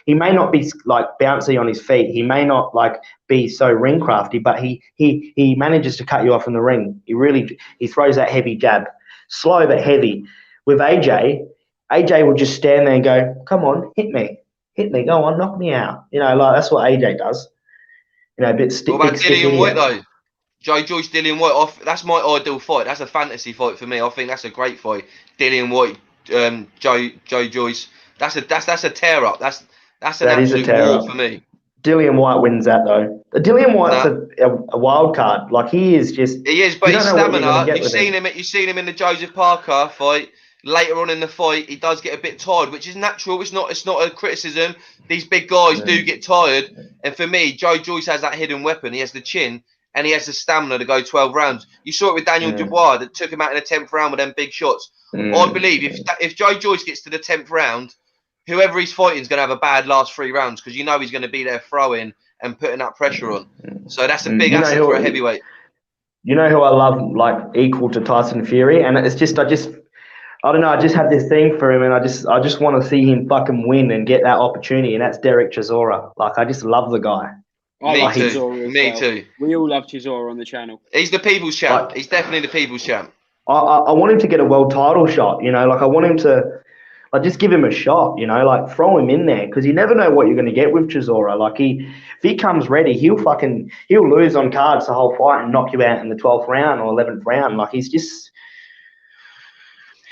he may not be like bouncy on his feet. He may not like be so ring crafty, but he manages to cut you off in the ring. He throws that heavy jab, slow but heavy. With AJ will just stand there and go, come on, hit me, go on, knock me out. Like that's what AJ does. A bit stick. What about Dillian White though? Joe Joyce, Dillian White. That's my ideal fight. That's a fantasy fight for me. I think that's a great fight. Dillian White, Joe Joyce. That's a tear up. That's an absolute war for me. Dillian White wins that though. Dillian White's a wild card. Like he is, but his stamina. You've seen him in the Joseph Parker fight. Later on in the fight, he does get a bit tired, which is natural. It's not a criticism. These big guys do get tired, and for me, Joe Joyce has that hidden weapon. He has the chin. And he has the stamina to go 12 rounds. You saw it with Daniel Dubois that took him out in the 10th round with them big shots. I believe if Joe Joyce gets to the 10th round, whoever he's fighting is going to have a bad last 3 rounds because he's going to be there throwing and putting that pressure on. So that's a big asset for a heavyweight. You know who I love, like equal to Tyson Fury, and it's just I don't know. I just have this thing for him, and I just want to see him fucking win and get that opportunity, and that's Derek Chisora. Like I just love the guy. Me too. We all love Chisora on the channel. He's the people's champ. He's definitely the people's champ. I want him to get a world title shot. I want him to, just give him a shot. Throw him in there because you never know what you're going to get with Chisora. If he comes ready, he'll lose on cards the whole fight and knock you out in the 12th round or 11th round. He's just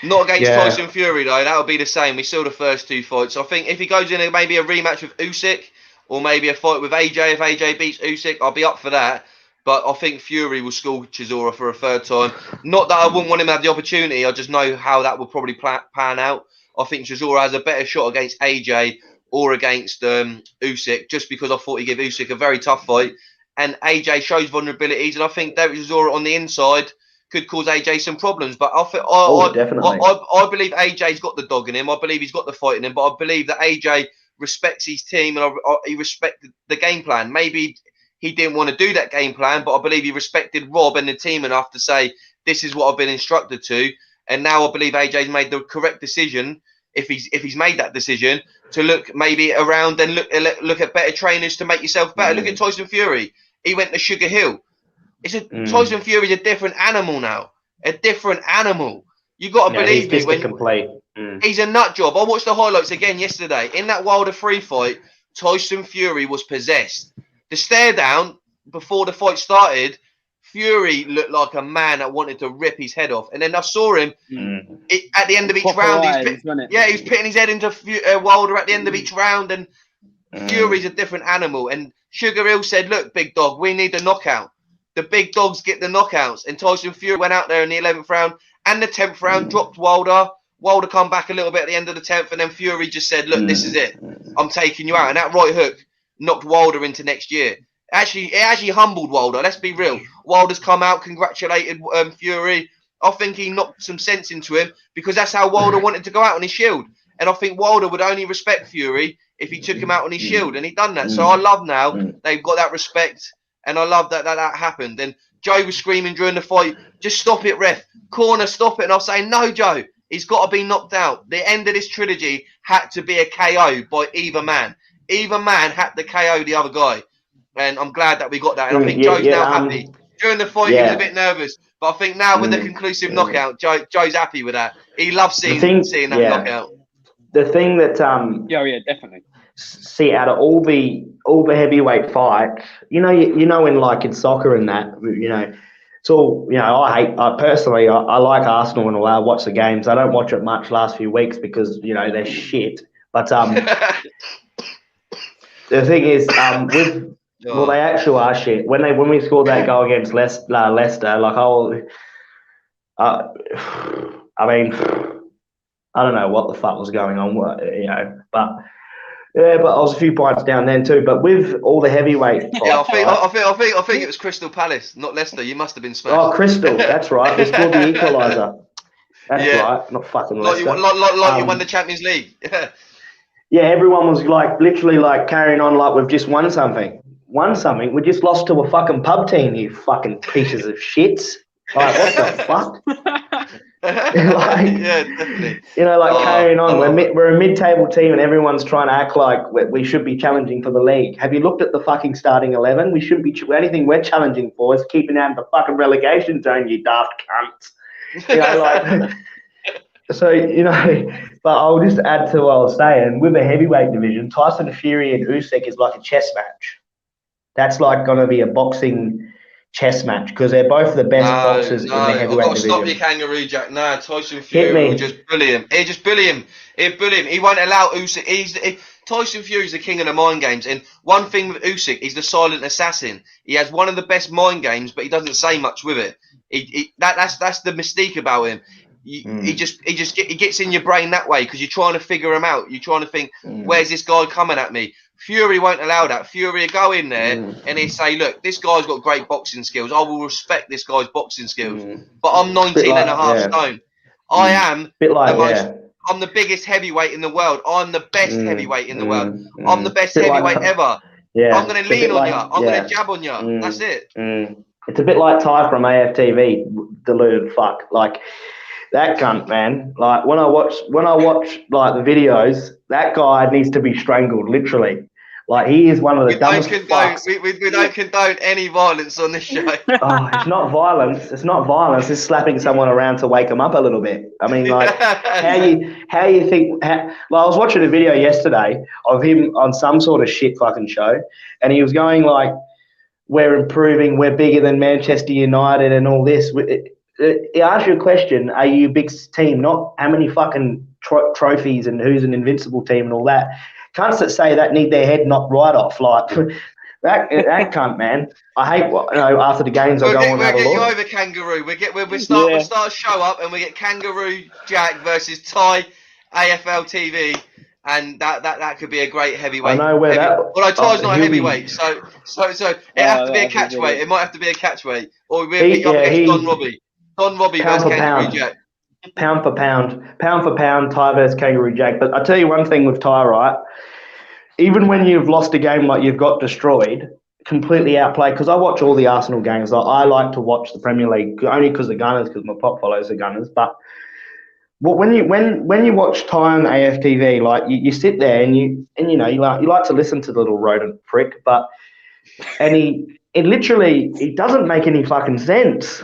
not against Tyson Fury though. That'll be the same. We saw the first 2 fights. I think if he goes in maybe a rematch with Usyk. Or maybe a fight with AJ. If AJ beats Usyk, I'll be up for that. But I think Fury will school Chisora for a 3rd time. Not that I wouldn't want him to have the opportunity. I just know how that will probably pan out. I think Chisora has a better shot against AJ or against Usyk, just because I thought he'd give Usyk a very tough fight. And AJ shows vulnerabilities, and I think Derek Chisora on the inside could cause AJ some problems. But I believe AJ's got the dog in him. I believe he's got the fight in him. But I believe that AJ respects his team and he respected the game plan. Maybe he didn't want to do that game plan, but I believe he respected Rob and the team enough to say, this is what I've been instructed to. And now I believe AJ's made the correct decision, if he's made that decision, to look maybe around and look at better trainers to make yourself better. Look at Tyson Fury. He went to Sugar Hill. Tyson Fury's a different animal now. A different animal. You got to believe me. He's a nut job. I watched the highlights again yesterday. In that Wilder 3 fight, Tyson Fury was possessed. The stare down before the fight started, Fury looked like a man that wanted to rip his head off. And then I saw him at the end of each round. He was pitting his head into Wilder at the end of each round. And Fury's a different animal. And Sugar Hill said, look, big dog, we need a knockout. The big dogs get the knockouts. And Tyson Fury went out there in the 11th round and the 10th round, dropped Wilder. Wilder come back a little bit at the end of the 10th, and then Fury just said, look, this is it. I'm taking you out. And that right hook knocked Wilder into next year. It actually humbled Wilder. Let's be real. Wilder's come out, congratulated Fury. I think he knocked some sense into him because that's how Wilder wanted to go out on his shield. And I think Wilder would only respect Fury if he took him out on his shield, and he done that. So I love now they've got that respect, and I love that happened. And Joe was screaming during the fight, just stop it, ref. Corner, stop it. And I was saying, no, Joe, he's got to be knocked out. The end of this trilogy had to be a KO by either man. Either man had to KO the other guy. And I'm glad that we got that. And I think Joe's now happy. During the fight, he was a bit nervous. But I think now with the conclusive knockout, Joe's happy with that. He loves seeing that knockout. The thing that yeah, definitely. See, out of all the heavyweight fights, you know in soccer and that, it's all, I personally like Arsenal and all that. I watch the games. I don't watch it much last few weeks because they're shit. But the thing is, well, they actually are shit. When we scored that goal against Leicester, like I mean, I don't know what the fuck was going on, but. Yeah, but I was a few points down then too. But with all the heavyweight fights, I think it was Crystal Palace, not Leicester. You must have been smashed. Oh, Crystal, that's right. They scored the equaliser. That's right, not fucking Leicester. Like you won the Champions League. Yeah, everyone was literally carrying on like we've just won something. We just lost to a fucking pub team, you fucking pieces of shits. Like, what the fuck? Yeah, definitely. Carrying on. We're a mid-table team, and everyone's trying to act like we should be challenging for the league. Have you looked at the fucking starting 11? We shouldn't be. Anything we're challenging for is keeping out of the fucking relegation zone, you daft cunts. But I'll just add to what I was saying. With the heavyweight division, Tyson Fury and Usyk is like a chess match. That's like going to be a boxing chess match because they're both the best boxers in the heavyweight division. Stop your kangaroo jack. No, Tyson Fury will just bully him. He won't allow Usyk. Tyson Fury's the king of the mind games. And one thing with Usyk, he's the silent assassin. He has one of the best mind games, but he doesn't say much with it. That's the mystique about him. He gets in your brain that way because you're trying to figure him out. You're trying to think, where's this guy coming at me? Fury won't allow that. Fury will go in there and he'll say, look, this guy's got great boxing skills. I will respect this guy's boxing skills. But I'm 19 and a half stone. I am I'm the biggest heavyweight in the world. I'm the best heavyweight in the world. I'm the best heavyweight ever. Yeah, I'm going to lean on you. I'm going to jab on you. That's it. It's a bit like Ty from AFTV, deluded fuck. Like, that cunt, man. Like, when I watch like the videos, that guy needs to be strangled, literally. Like, he is one of the dumbest fucks. We don't condone any violence on this show. It's not violence. It's not violence. It's slapping someone around to wake them up a little bit. I mean, like, how you think... I was watching a video yesterday of him on some sort of shit fucking show, and he was going like, we're improving, we're bigger than Manchester United and all this. He asked you a question, are you a big team? Not how many fucking trophies and who's an invincible team and all that. Cunts that say that need their head knocked right off. Like, that cunt, man. I hate after the games I go and have a look. We'll get you over, Kangaroo. We'll start a show up and we get Kangaroo Jack versus Ty AFL TV. And that could be a great heavyweight. I know where that. Well, Ty's not heavyweight, so it has to be a catchweight. It might have to be a catchweight, or we'll get up against Don Robbie. Don Robbie versus Kangaroo Jack. Pound for pound, Ty versus Kangaroo Jack. But I tell you one thing with Ty, right? Even when you've lost a game like you've got destroyed, completely outplayed. Because I watch all the Arsenal games. I like to watch the Premier League only because the Gunners, because my pop follows the Gunners. But when you watch Ty on AFTV, like you sit there and you like to listen to the little rodent prick, he doesn't make any fucking sense.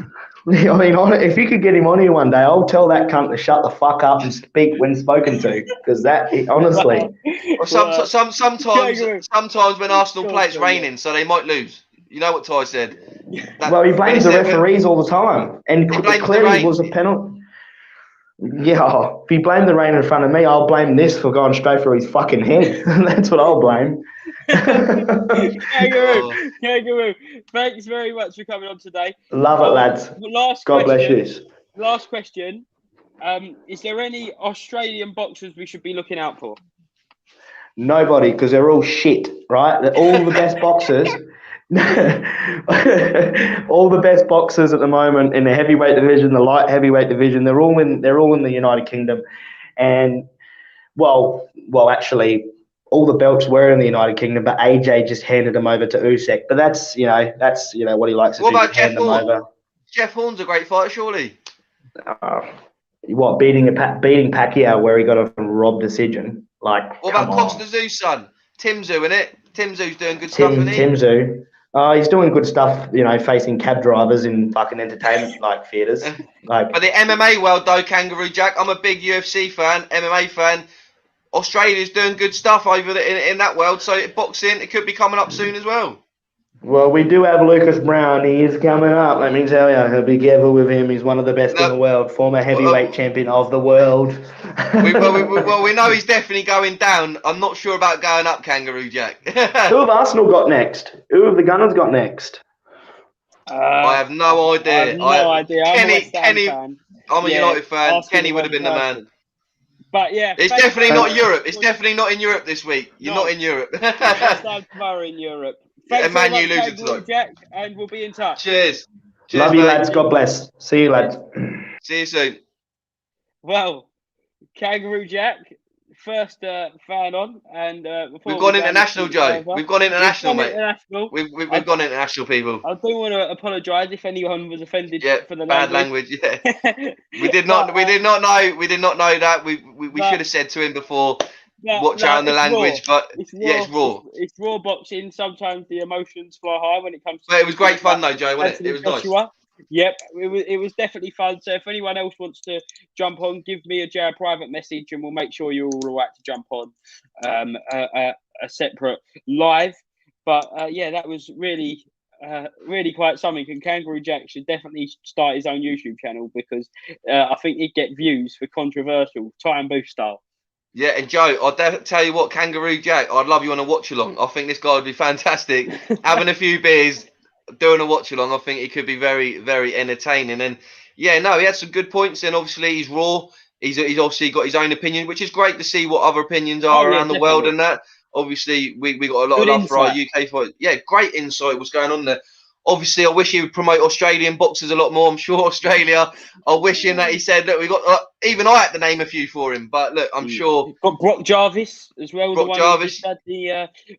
I mean, if you could get him on here one day, I'll tell that cunt to shut the fuck up and speak when spoken to, because honestly. Sometimes when Arsenal play, it's raining, so they might lose. You know what Ty said? He blames the referees all the time, and clearly it was a penalty. Yeah, if he blamed the rain in front of me, I'll blame this for going straight for his fucking head. That's what I'll blame. Kangaroo, thanks very much for coming on today. Love it, lads. God bless you. Last question. Is there any Australian boxers we should be looking out for? Nobody, because they're all shit, right? All the best boxers, all the best boxers at the moment in the heavyweight division, the light heavyweight division, they're all in the United Kingdom, and actually, all the belts were in the United Kingdom, but AJ just handed them over to Usyk. But that's what he likes to What do, about just Jeff hand them Horn? over. Jeff Horn's a great fighter, surely. Beating Pacquiao where he got a robbed decision? Like, What come about on. Costa Zoo's son? Tim Zoo, innit? Tim Zoo's doing good stuff, isn't he? Tim Zoo. He's doing good stuff, facing cab drivers in fucking entertainment like theatres. Like, But the MMA world, though, Kangaroo Jack, I'm a big UFC fan, MMA fan. Australia's doing good stuff over in that world, so boxing, it could be coming up soon as well. well, we do have Lucas Brown. He is coming up. Let me tell you, be careful with him. He's one of the best in the world, former heavyweight champion of the world. we know he's definitely going down. I'm not sure about going up, Kangaroo Jack. Who have Arsenal got next? Who have the Gunners got next? I have no idea. I have no idea. I'm a West Ham fan. I'm a United fan. Arsenal Kenny would have been the man. But yeah, it's definitely not Europe. It's definitely not in Europe this week. You're not in Europe. That's tomorrow in Europe. Thanks Man, you lose it tonight, Jack, and we'll be in touch. Cheers. Love you, lads. God bless. See you, lads. See you soon. Well, Kangaroo Jack, first fan on, and we've gone international, Joe. We've gone international, mate. We've gone international, people. I do want to apologise if anyone was offended for the bad language. Yeah, we did not know that. We should have said to him before. Watch out on the language, but it's raw. It's raw boxing. Sometimes the emotions fly high when it comes to. But it was great fun, though, Joe. Wasn't it? It was nice. Yep, it was definitely fun. So if anyone else wants to jump on, give me a private message, and we'll make sure you're all right to jump on a separate live. But yeah, that was really quite something. And Kangaroo Jack should definitely start his own YouTube channel because I think he'd get views for controversial time boost style. Yeah, and Joe, I'll tell you what, Kangaroo Jack, I'd love you on a watch along. I think this guy would be fantastic. Having a few beers, doing a watch along, I think he could be very, very entertaining. And yeah, no, he had some good points. And obviously, he's raw. He's obviously got his own opinion, which is great to see what other opinions are around the world and that. Obviously, we got a lot of love for our UK fight. Yeah, great insight. What's going on there? Obviously, I wish he would promote Australian boxers a lot more. I'm sure Australia are wishing that he said, look, we got, even I had to name a few for him, but look, I'm sure. Got Brock Jarvis as well. Brock Jarvis.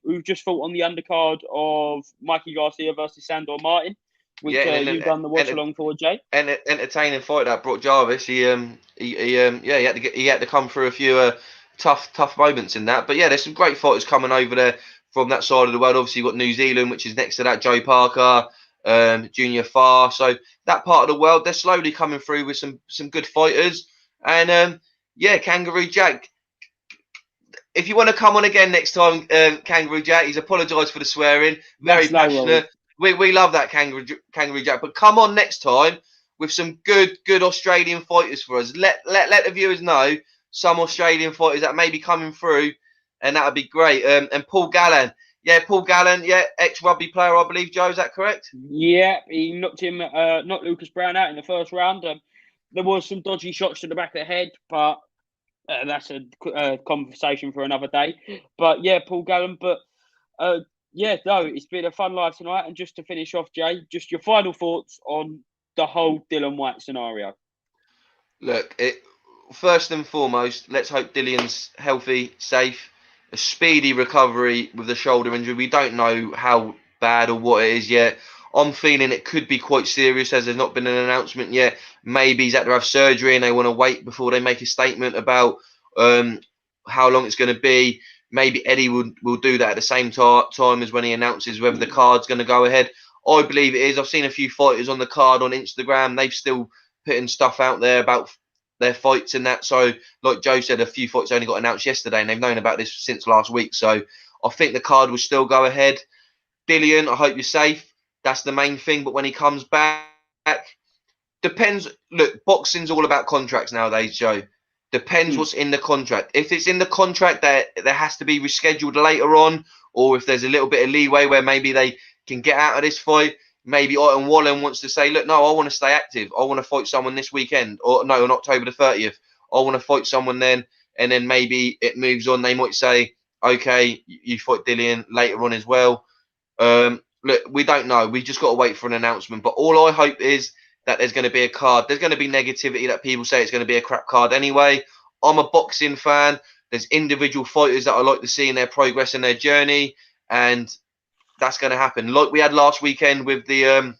Who just fought on the undercard of Mikey Garcia versus Sandor Martin, which you've done the watch along for, Jay. And entertaining fight, that Brock Jarvis. He had to come through a few tough moments in that. But yeah, there's some great fighters coming over there from that side of the world. Obviously, you've got New Zealand, which is next to that, Joe Parker. Junior Farr, so that part of the world, they're slowly coming through with some good fighters. And yeah, Kangaroo Jack, if you want to come on again next time, Kangaroo Jack, he's apologised for the swearing, very passionate. We love that Kangaroo Jack, but come on next time with some good Australian fighters for us. Let the viewers know some Australian fighters that may be coming through, and that would be great. And Paul Gallen. Yeah, Paul Gallen, ex-rugby player, I believe, Joe, is that correct? Yeah, he knocked Lucas Brown out in the first round. There was some dodgy shots to the back of the head, but that's a conversation for another day. But yeah, Paul Gallen. But it's been a fun live tonight. And just to finish off, Jay, just your final thoughts on the whole Dillian White scenario. Look, first and foremost, let's hope Dillian's healthy, safe. A speedy recovery with the shoulder injury. We don't know how bad or what it is yet. I'm feeling it could be quite serious as there's not been an announcement yet. Maybe he's had to have surgery and they want to wait before they make a statement about how long it's going to be. Maybe Eddie will do that at the same time as when he announces whether the card's going to go ahead. I believe it is. I've seen a few fighters on the card on Instagram. They've still putting stuff out there about their fights and that. So like Joe said, a few fights only got announced yesterday and they've known about this since last week. So I think the card will still go ahead. Dillian, I hope you're safe. That's the main thing. But when he comes back, depends. Look, boxing's all about contracts nowadays, Joe. Depends what's in the contract. If it's in the contract that there has to be rescheduled later on, or if there's a little bit of leeway where maybe they can get out of this fight, maybe Otto Wallin wants to say, look, no, I want to stay active. I want to fight someone this weekend, or no, on October the 30th. I want to fight someone then, and then maybe it moves on. They might say, okay, you fight Dillian later on as well. Look, we don't know. We just got to wait for an announcement. But all I hope is that there's going to be a card. There's going to be negativity that people say it's going to be a crap card anyway. I'm a boxing fan. There's individual fighters that I like to see in their progress and their journey, and that's going to happen. Like we had last weekend with the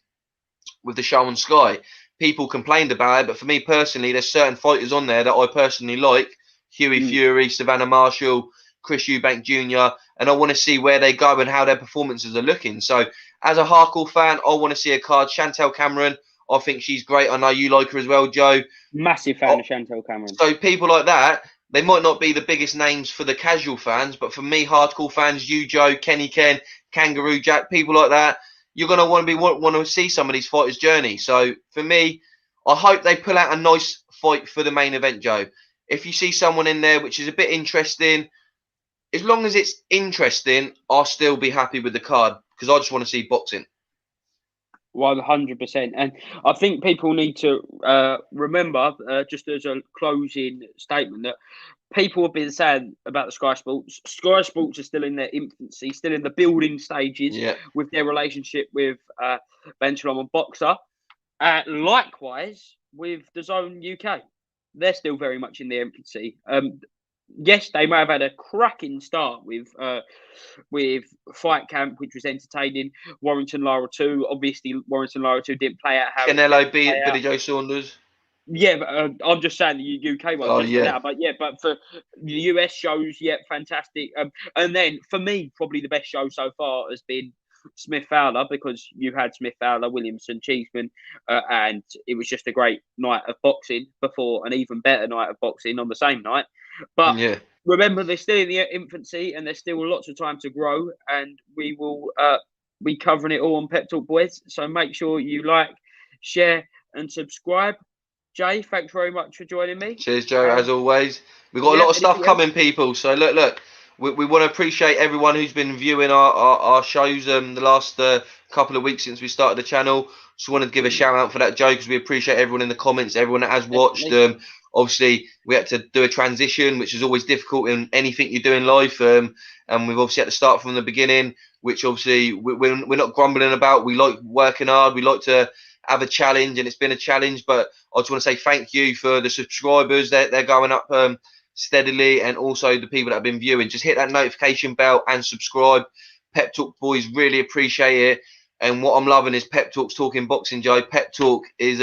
show on Sky. People complained about it, but for me personally, there's certain fighters on there that I personally like. Hughie Fury, Savannah Marshall, Chris Eubank Jr., and I want to see where they go and how their performances are looking. So as a hardcore fan, I want to see a card. Chantel Cameron, I think she's great. I know you like her as well, Joe. Massive fan of Chantel Cameron. So people like that, they might not be the biggest names for the casual fans, but for me, hardcore fans, you, Joe, Kenny Ken, Kangaroo Jack, people like that, you're going to want to see some of these fighters' journey. So for me, I hope they pull out a nice fight for the main event, Joe. If you see someone in there which is a bit interesting, as long as it's interesting, I'll still be happy with the card because I just want to see boxing. 100%. And I think people need to remember, just as a closing statement, that people have been saying about the Sky Sports. Sky Sports are still in their infancy, still in the building stages with their relationship with Bentalon and Boxer. Likewise, with the Zone UK, they're still very much in their infancy. Yes, they may have had a cracking start with Fight Camp, which was entertaining. Warrington Lara 2. Obviously, Warrington Lara 2 didn't play out how Canelo beat Billy Joe Saunders. Yeah, but I'm just saying the UK one just now. But but for the US shows, fantastic. And then for me, probably the best show so far has been Smith Fowler, because you had Smith Fowler, Williamson, Cheeseman, and it was just a great night of boxing before an even better night of boxing on the same night. But remember, they're still in the infancy and there's still lots of time to grow, and we will be covering it all on Pep Talk Boys. So make sure you like, share and subscribe. Jay, thanks very much for joining me. Cheers, Joe, as always. We've got a lot of stuff coming, people. So look, we want to appreciate everyone who's been viewing our shows the last couple of weeks since we started the channel. Just wanted to give a shout out for that, Joe, because we appreciate everyone in the comments, everyone that has watched. Obviously, we had to do a transition, which is always difficult in anything you do in life. And we've obviously had to start from the beginning, which obviously we're not grumbling about. We like working hard. We like to have a challenge, and it's been a challenge. But I just want to say thank you for the subscribers. They're going up steadily, and also the people that have been viewing. Just hit that notification bell and subscribe. Pep Talk Boys really appreciate it. And what I'm loving is Pep Talk's talking boxing, Joe. Pep Talk is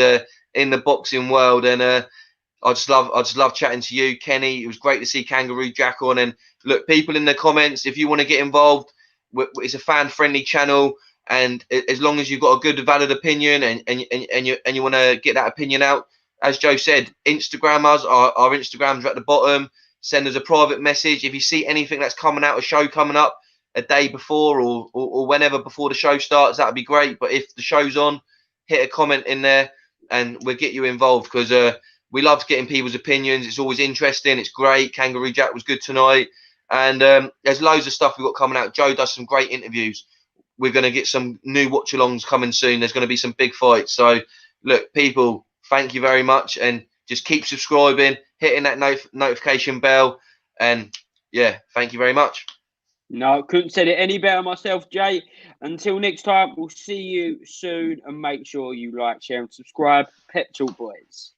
in the boxing world, and I just love chatting to you, Kenny. It was great to see Kangaroo Jack on. And look, people in the comments, if you want to get involved, it's a fan-friendly channel. And as long as you've got a good, valid opinion and you want to get that opinion out, as Joe said, Instagram us. Our Instagrams are at the bottom. Send us a private message. If you see anything that's coming out, a show coming up a day before or whenever before the show starts, that would be great. But if the show's on, hit a comment in there and we'll get you involved, because we love getting people's opinions. It's always interesting. It's great. Kangaroo Jack was good tonight. And there's loads of stuff we've got coming out. Joe does some great interviews. We're going to get some new watch-alongs coming soon. There's going to be some big fights. So, look, people, thank you very much. And just keep subscribing, hitting that notification bell. And, thank you very much. No, couldn't said it any better myself, Jay. Until next time, we'll see you soon. And make sure you like, share and subscribe. Pep Talk Boys.